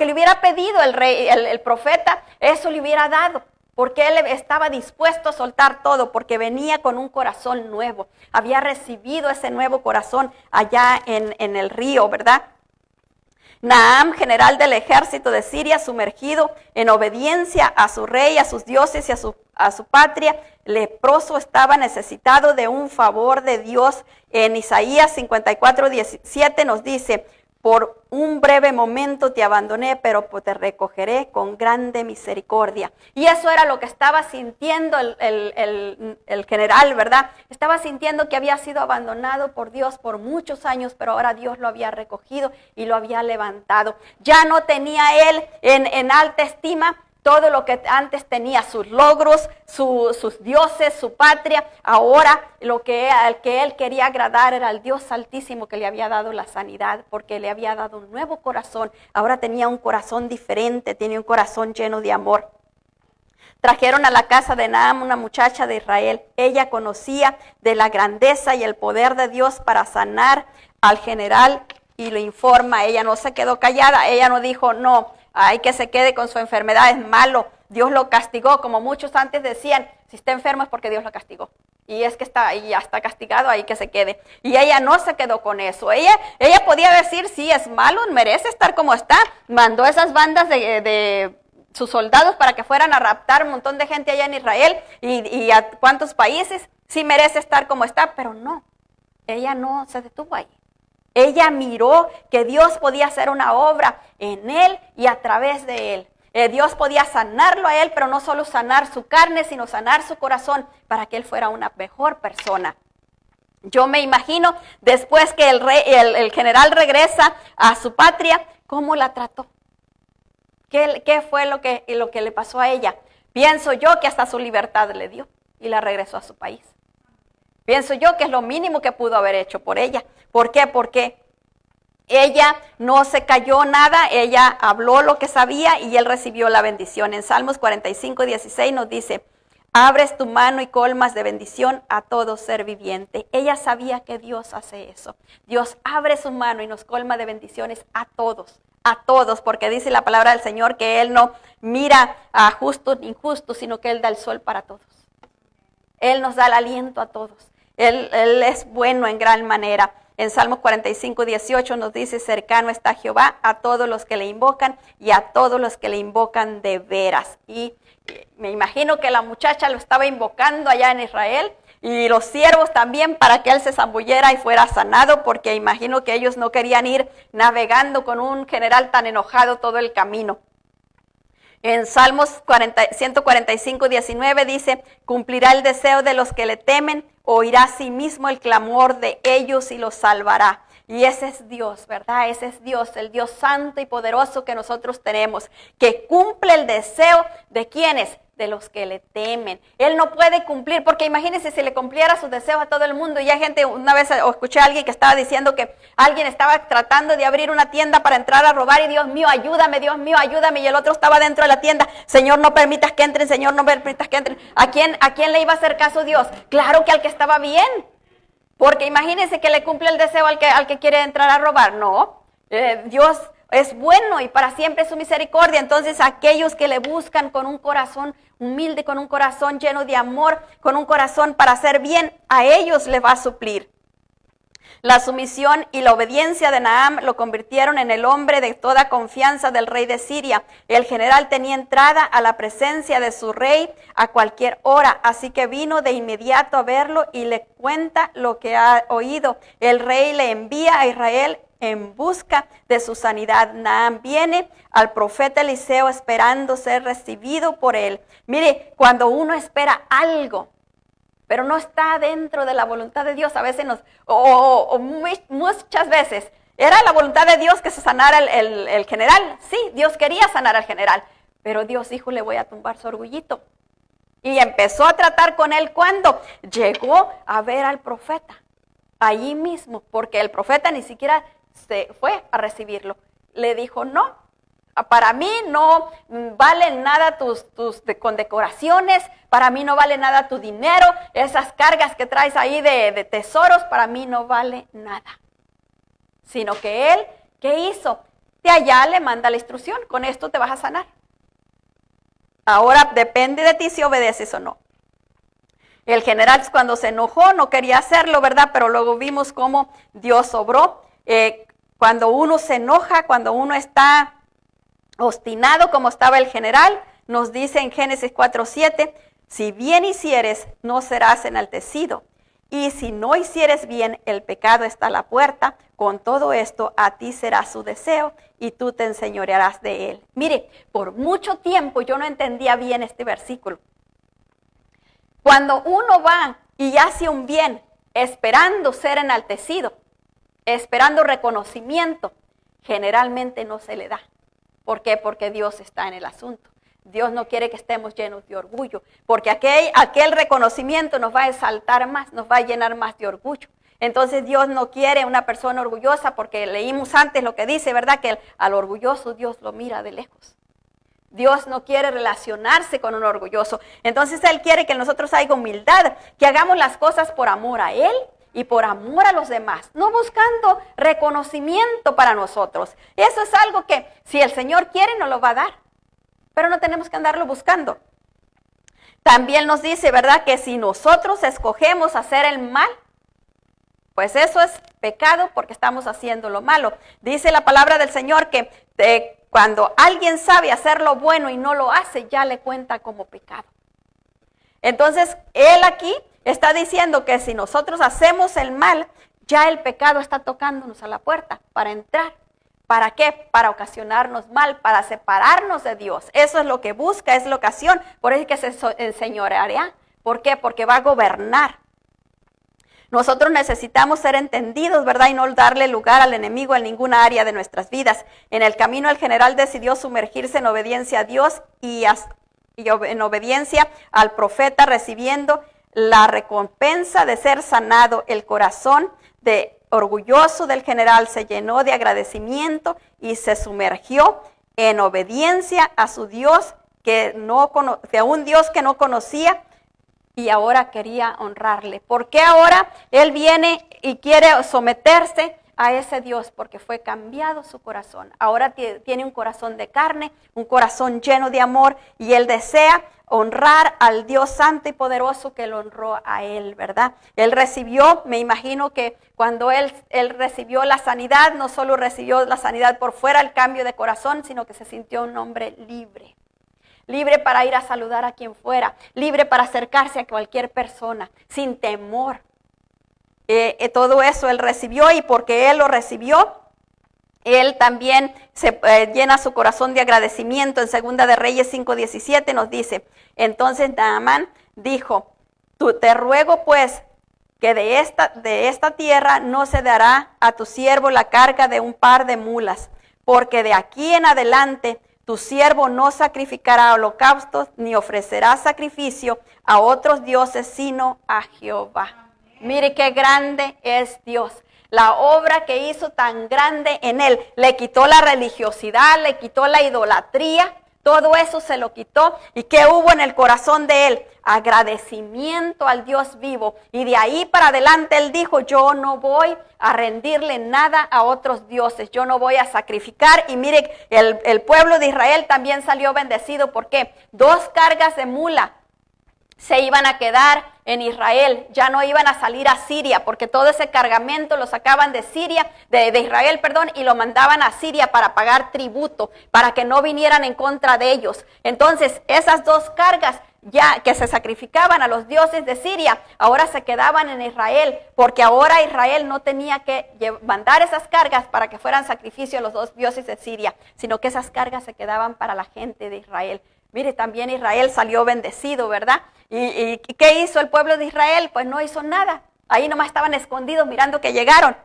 le hubiera pedido el rey, el profeta, eso le hubiera dado. Porque él estaba dispuesto a soltar todo, porque venía con un corazón nuevo. Había recibido ese nuevo corazón allá en el río, ¿verdad? Naam, general del ejército de Siria, sumergido en obediencia a su rey, a sus dioses y a su patria, leproso, estaba necesitado de un favor de Dios. En Isaías 54:17 nos dice, por un breve momento te abandoné, pero te recogeré con grande misericordia. Y eso era lo que estaba sintiendo el general, ¿verdad? Estaba sintiendo que había sido abandonado por Dios por muchos años, pero ahora Dios lo había recogido y lo había levantado. Ya no tenía él en alta estima todo lo que antes tenía, sus logros, sus dioses, su patria. Ahora al que él quería agradar era al Dios Altísimo que le había dado la sanidad, porque le había dado un nuevo corazón. Ahora tenía un corazón diferente, tenía un corazón lleno de amor. Trajeron a la casa de Naam una muchacha de Israel. Ella conocía de la grandeza y el poder de Dios para sanar al general y lo informa. Ella no se quedó callada, ella no dijo, no, hay que se quede con su enfermedad, es malo, Dios lo castigó, como muchos antes decían, si está enfermo es porque Dios lo castigó. Y es que ya está castigado, ahí que se quede. Y ella no se quedó con eso. Ella podía decir, sí, es malo, merece estar como está. Mandó esas bandas de sus soldados para que fueran a raptar un montón de gente allá en Israel y a cuántos países. Sí merece estar como está, pero no. Ella no se detuvo ahí. Ella miró que Dios podía hacer una obra en él y a través de él. Dios podía sanarlo a él, pero no solo sanar su carne, sino sanar su corazón para que él fuera una mejor persona. Yo me imagino, después que el general regresa a su patria, ¿cómo la trató? ¿Qué fue lo que le pasó a ella? Pienso yo que hasta su libertad le dio y la regresó a su país. Pienso yo que es lo mínimo que pudo haber hecho por ella. ¿Por qué? Porque ella no se calló nada, ella habló lo que sabía y él recibió la bendición. En Salmos 45:16 nos dice, abres tu mano y colmas de bendición a todo ser viviente. Ella sabía que Dios hace eso. Dios abre su mano y nos colma de bendiciones a todos, porque dice la palabra del Señor que Él no mira a justos ni injustos, sino que Él da el sol para todos. Él nos da el aliento a todos. Él es bueno en gran manera. En Salmos 45:18 nos dice, cercano está Jehová a todos los que le invocan y a todos los que le invocan de veras. Y me imagino que la muchacha lo estaba invocando allá en Israel y los siervos también para que él se zambullera y fuera sanado, porque imagino que ellos no querían ir navegando con un general tan enojado todo el camino. En Salmos 145:19 dice, cumplirá el deseo de los que le temen, oirá a sí mismo el clamor de ellos y los salvará. Y ese es Dios, ¿verdad? Ese es Dios, el Dios santo y poderoso que nosotros tenemos, que cumple el deseo de ¿quiénes? de los que le temen. Él no puede cumplir, porque imagínense si le cumpliera sus deseos a todo el mundo. Y hay gente, una vez escuché a alguien que estaba diciendo que alguien estaba tratando de abrir una tienda para entrar a robar y Dios mío, ayúdame, y el otro estaba dentro de la tienda. Señor, no permitas que entren, Señor, no permitas que entren. ¿A quién le iba a hacer caso Dios? Claro que al que estaba bien. Porque imagínense que le cumple el deseo al que quiere entrar a robar. No, Dios es bueno y para siempre es su misericordia. Entonces aquellos que le buscan con un corazón humilde, con un corazón lleno de amor, con un corazón para hacer bien, a ellos le va a suplir. La sumisión y la obediencia de Naam lo convirtieron en el hombre de toda confianza del rey de Siria. El general tenía entrada a la presencia de su rey a cualquier hora, así que vino de inmediato a verlo y le cuenta lo que ha oído. El rey le envía a Israel en busca de su sanidad. Naam viene al profeta Eliseo esperando ser recibido por él. Mire, cuando uno espera algo, pero no está dentro de la voluntad de Dios, a veces muchas veces, ¿era la voluntad de Dios que se sanara el general? Sí, Dios quería sanar al general, pero Dios dijo, le voy a tumbar su orgullito. Y empezó a tratar con él cuando llegó a ver al profeta, allí mismo, porque el profeta ni siquiera se fue a recibirlo. Le dijo, no, para mí no valen nada tus condecoraciones, para mí no vale nada tu dinero, esas cargas que traes ahí de tesoros, para mí no vale nada. Sino que él, ¿qué hizo? De allá le manda la instrucción, con esto te vas a sanar. Ahora depende de ti si obedeces o no. El general cuando se enojó no quería hacerlo, ¿verdad? Pero luego vimos cómo Dios obró. Cuando uno se enoja, cuando uno está obstinado como estaba el general, nos dice en Génesis 4:7, si bien hicieres, no serás enaltecido, y si no hicieres bien, el pecado está a la puerta, con todo esto a ti será su deseo, y tú te enseñorearás de él. Mire, por mucho tiempo yo no entendía bien este versículo. Cuando uno va y hace un bien, esperando ser enaltecido, esperando reconocimiento, generalmente no se le da. ¿Por qué? Porque Dios está en el asunto. Dios no quiere que estemos llenos de orgullo, porque aquel reconocimiento nos va a exaltar más, nos va a llenar más de orgullo. Entonces Dios no quiere una persona orgullosa, porque leímos antes lo que dice, ¿verdad? Que al orgulloso Dios lo mira de lejos. Dios no quiere relacionarse con un orgulloso. Entonces Él quiere que nosotros haya humildad, que hagamos las cosas por amor a Él y por amor a los demás, no buscando reconocimiento para nosotros. Eso es algo que si el Señor quiere nos lo va a dar, pero no tenemos que andarlo buscando. También nos dice, ¿verdad?, que si nosotros escogemos hacer el mal, pues eso es pecado porque estamos haciendo lo malo. Dice la palabra del Señor que cuando alguien sabe hacer lo bueno y no lo hace, ya le cuenta como pecado. Entonces, Él aquí está diciendo que si nosotros hacemos el mal, ya el pecado está tocándonos a la puerta para entrar. ¿Para qué? Para ocasionarnos mal, para separarnos de Dios. Eso es lo que busca, es la ocasión. Por eso es que se enseñoreará. ¿Por qué? Porque va a gobernar. Nosotros necesitamos ser entendidos, ¿verdad? Y no darle lugar al enemigo en ninguna área de nuestras vidas. En el camino el general decidió sumergirse en obediencia a Dios y en obediencia al profeta, recibiendo la recompensa de ser sanado. El corazón orgulloso del general se llenó de agradecimiento y se sumergió en obediencia a su Dios, de un Dios que no conocía, y ahora quería honrarle. ¿Por qué ahora él viene y quiere someterse a ese Dios? Porque fue cambiado su corazón. Ahora tiene un corazón de carne, un corazón lleno de amor, y él desea honrar al Dios santo y poderoso que lo honró a él, ¿verdad? Él recibió, me imagino que cuando él recibió la sanidad, no solo recibió la sanidad por fuera, el cambio de corazón, sino que se sintió un hombre libre. Libre para ir a saludar a quien fuera, libre para acercarse a cualquier persona, sin temor. Todo eso él recibió, y porque él lo recibió, él también se llena su corazón de agradecimiento. En 2 de Reyes 5:17 nos dice, entonces Naamán dijo, te ruego pues que de esta tierra no se dará a tu siervo la carga de un par de mulas, porque de aquí en adelante Tu siervo no sacrificará holocaustos ni ofrecerá sacrificio a otros dioses sino a Jehová. Mire qué grande es Dios. La obra que hizo tan grande en él. Le quitó la religiosidad, le quitó la idolatría. Todo eso se lo quitó. ¿Y qué hubo en el corazón de él? Agradecimiento al Dios vivo. Y de ahí para adelante él dijo, yo no voy a rendirle nada a otros dioses. Yo no voy a sacrificar. Y mire, el pueblo de Israel también salió bendecido. ¿Por qué? 2 cargas de mula se iban a quedar en Israel, ya no iban a salir a Siria, porque todo ese cargamento lo sacaban de Siria, de Israel, y lo mandaban a Siria para pagar tributo, para que no vinieran en contra de ellos. Entonces, esas 2 cargas ya que se sacrificaban a los dioses de Siria, ahora se quedaban en Israel, porque ahora Israel no tenía que mandar esas cargas para que fueran sacrificio a los 2 dioses de Siria, sino que esas cargas se quedaban para la gente de Israel. Mire, también Israel salió bendecido, ¿verdad? ¿Y qué hizo el pueblo de Israel? Pues no hizo nada. Ahí nomás estaban escondidos mirando que llegaron,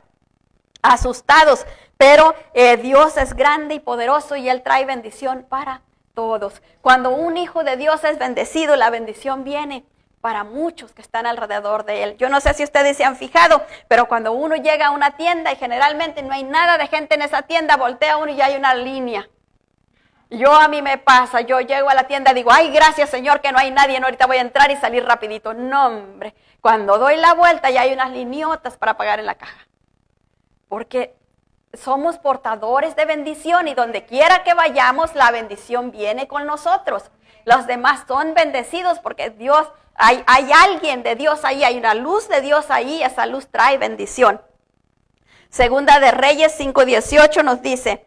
asustados. Pero Dios es grande y poderoso y Él trae bendición para todos. Cuando un hijo de Dios es bendecido, la bendición viene para muchos que están alrededor de Él. Yo no sé si ustedes se han fijado, pero cuando uno llega a una tienda y generalmente no hay nada de gente en esa tienda, voltea uno y ya hay una línea. A mí me pasa, yo llego a la tienda y digo, ay, gracias Señor que no hay nadie, no, ahorita voy a entrar y salir rapidito. No, hombre, cuando doy la vuelta ya hay unas liniotas para pagar en la caja. Porque somos portadores de bendición y donde quiera que vayamos, la bendición viene con nosotros. Los demás son bendecidos porque Dios, hay alguien de Dios ahí, hay una luz de Dios ahí, esa luz trae bendición. Segunda de Reyes 5:18 nos dice,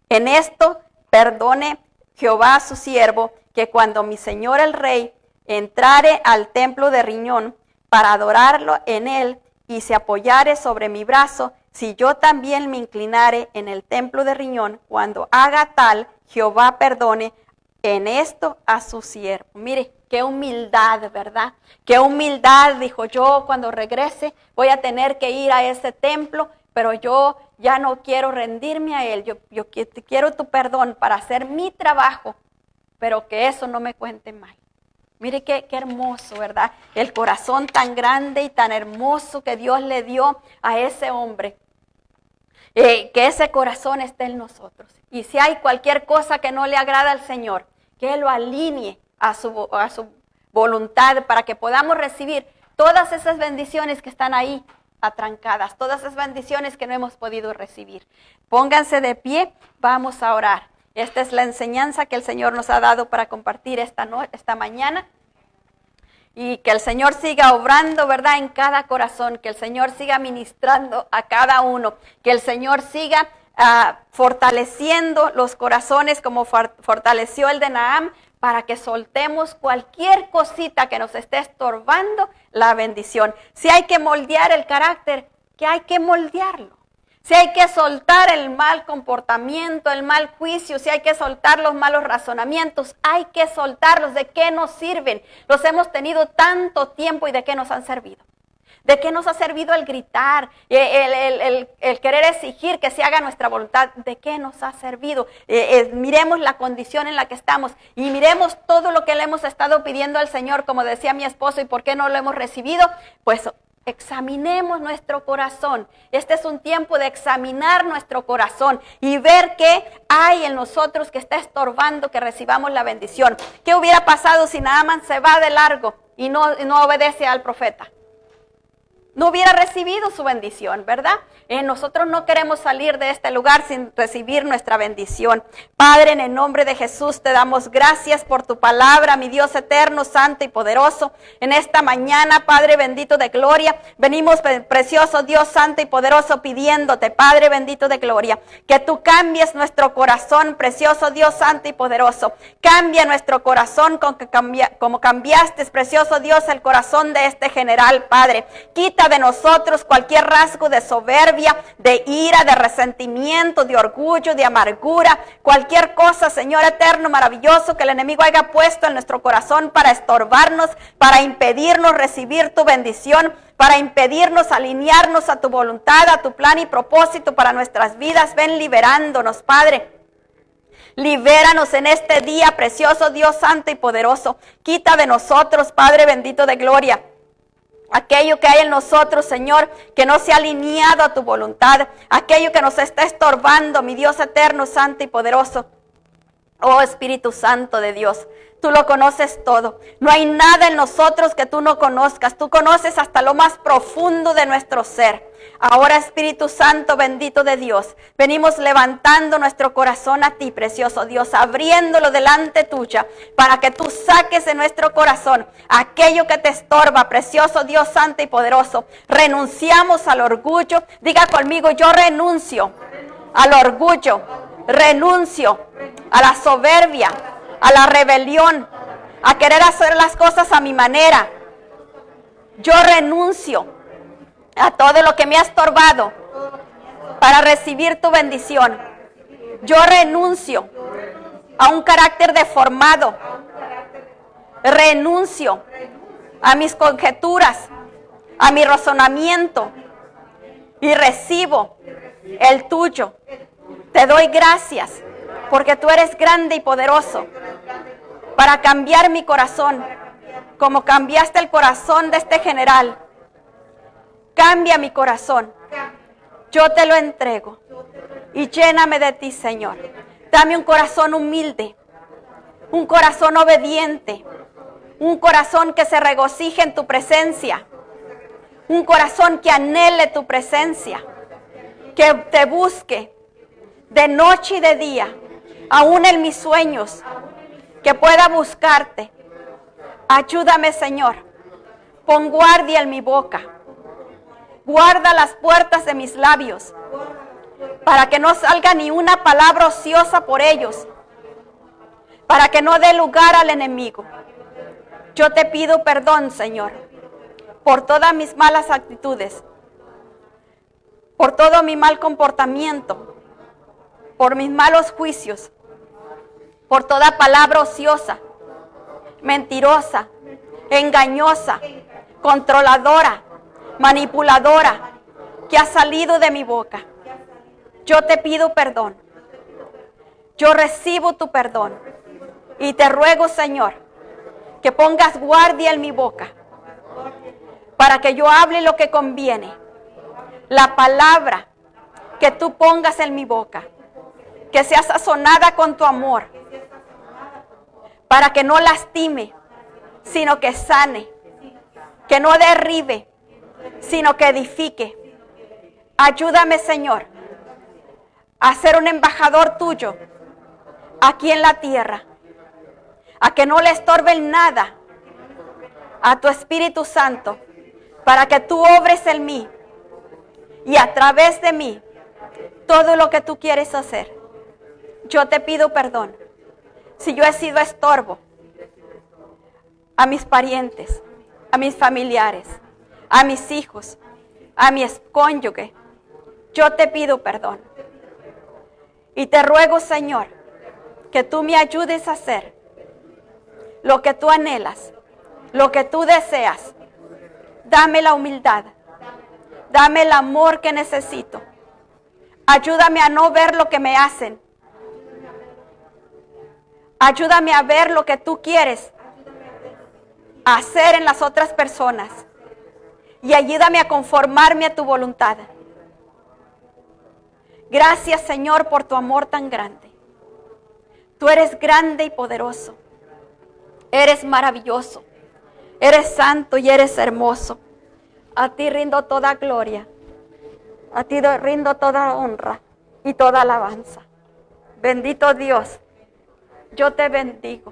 en esto perdone Jehová a su siervo, que cuando mi señor el rey entrare al templo de Riñón para adorarlo en él y se apoyare sobre mi brazo, si yo también me inclinare en el templo de Riñón, cuando haga tal, Jehová perdone en esto a su siervo. Mire, qué humildad, ¿verdad? Qué humildad, dijo, yo cuando regrese voy a tener que ir a ese templo, pero yo ya no quiero rendirme a Él, yo quiero tu perdón para hacer mi trabajo, pero que eso no me cuente mal. Mire qué hermoso, ¿verdad? El corazón tan grande y tan hermoso que Dios le dio a ese hombre. Que ese corazón esté en nosotros. Y si hay cualquier cosa que no le agrada al Señor, que Él lo alinee a su voluntad para que podamos recibir todas esas bendiciones que están ahí atrancadas, todas esas bendiciones que no hemos podido recibir. Pónganse de pie, vamos a orar. Esta es la enseñanza que el Señor nos ha dado para compartir esta mañana. Y que el Señor siga obrando, ¿verdad?, en cada corazón, que el Señor siga ministrando a cada uno, que el Señor siga fortaleciendo los corazones como fortaleció el de Naam, para que soltemos cualquier cosita que nos esté estorbando la bendición. Si hay que moldear el carácter, que hay que moldearlo. Si hay que soltar el mal comportamiento, el mal juicio, si hay que soltar los malos razonamientos, hay que soltarlos. ¿De qué nos sirven? Los hemos tenido tanto tiempo y ¿de qué nos han servido? ¿De qué nos ha servido el gritar, el querer exigir que se haga nuestra voluntad? ¿De qué nos ha servido? Miremos la condición en la que estamos y miremos todo lo que le hemos estado pidiendo al Señor, como decía mi esposo, ¿y por qué no lo hemos recibido? Pues examinemos nuestro corazón. Este es un tiempo de examinar nuestro corazón y ver qué hay en nosotros que está estorbando que recibamos la bendición. ¿Qué hubiera pasado si Naamán se va de largo y no obedece al profeta? No hubiera recibido su bendición, ¿verdad? Nosotros no queremos salir de este lugar sin recibir nuestra bendición. Padre, en el nombre de Jesús te damos gracias por tu palabra, mi Dios eterno, santo y poderoso. En esta mañana, Padre bendito de gloria, venimos, precioso Dios santo y poderoso, pidiéndote, Padre bendito de gloria, que tú cambies nuestro corazón, precioso Dios santo y poderoso. Cambia nuestro corazón como cambiaste, precioso Dios, el corazón de este general, Padre. Quita de nosotros cualquier rasgo de soberbia, de ira, de resentimiento, de orgullo, de amargura, cualquier cosa, Señor eterno, maravilloso, que el enemigo haya puesto en nuestro corazón para estorbarnos, para impedirnos recibir tu bendición, para impedirnos alinearnos a tu voluntad, a tu plan y propósito para nuestras vidas. Ven liberándonos, Padre. Libéranos en este día, precioso Dios santo y poderoso. Quita de nosotros, Padre bendito de gloria, aquello que hay en nosotros, Señor, que no se ha alineado a tu voluntad, aquello que nos está estorbando, mi Dios eterno, santo y poderoso. Oh Espíritu Santo de Dios, tú lo conoces todo. No hay nada en nosotros que tú no conozcas. Tú conoces hasta lo más profundo de nuestro ser. Ahora, Espíritu Santo bendito de Dios, venimos levantando nuestro corazón a ti, precioso Dios, abriéndolo delante tuya, para que tú saques de nuestro corazón aquello que te estorba, precioso Dios santo y poderoso. Renunciamos al orgullo. Diga conmigo, yo renuncio al orgullo, renuncio a la soberbia, a la rebelión, a querer hacer las cosas a mi manera. Yo renuncio a todo lo que me ha estorbado para recibir tu bendición. Yo renuncio a un carácter deformado. Renuncio a mis conjeturas, a mi razonamiento, y recibo el tuyo. Te doy gracias porque tú eres grande y poderoso para cambiar mi corazón, como cambiaste el corazón de este general. Cambia mi corazón. Yo te lo entrego y lléname de ti, Señor. Dame un corazón humilde, un corazón obediente, un corazón que se regocije en tu presencia, un corazón que anhele tu presencia, que te busque de noche y de día, aún en mis sueños, que pueda buscarte. Ayúdame, Señor. Pon guardia en mi boca. Guarda las puertas de mis labios, para que no salga ni una palabra ociosa por ellos, para que no dé lugar al enemigo. Yo te pido perdón, Señor, por todas mis malas actitudes, por todo mi mal comportamiento, por mis malos juicios, por toda palabra ociosa, mentirosa, engañosa, controladora, manipuladora, que ha salido de mi boca. Yo te pido perdón. Yo recibo tu perdón. Y te ruego, Señor, que pongas guardia en mi boca, para que yo hable lo que conviene. La palabra que tú pongas en mi boca, que sea sazonada con tu amor, para que no lastime, sino que sane, que no derribe, sino que edifique. Ayúdame, Señor, a ser un embajador tuyo aquí en la tierra, a que no le estorbe en nada a tu Espíritu Santo, para que tú obres en mí y a través de mí todo lo que tú quieres hacer. Yo te pido perdón si yo he sido estorbo a mis parientes, a mis familiares, a mis hijos, a mi cónyuge. Yo te pido perdón. Y te ruego, Señor, que tú me ayudes a hacer lo que tú anhelas, lo que tú deseas. Dame la humildad, dame el amor que necesito. Ayúdame a no ver lo que me hacen. Ayúdame a ver lo que tú quieres hacer en las otras personas. Y ayúdame a conformarme a tu voluntad. Gracias, Señor, por tu amor tan grande. Tú eres grande y poderoso. Eres maravilloso. Eres santo y eres hermoso. A ti rindo toda gloria. A ti rindo toda honra y toda alabanza. Bendito Dios, yo te bendigo.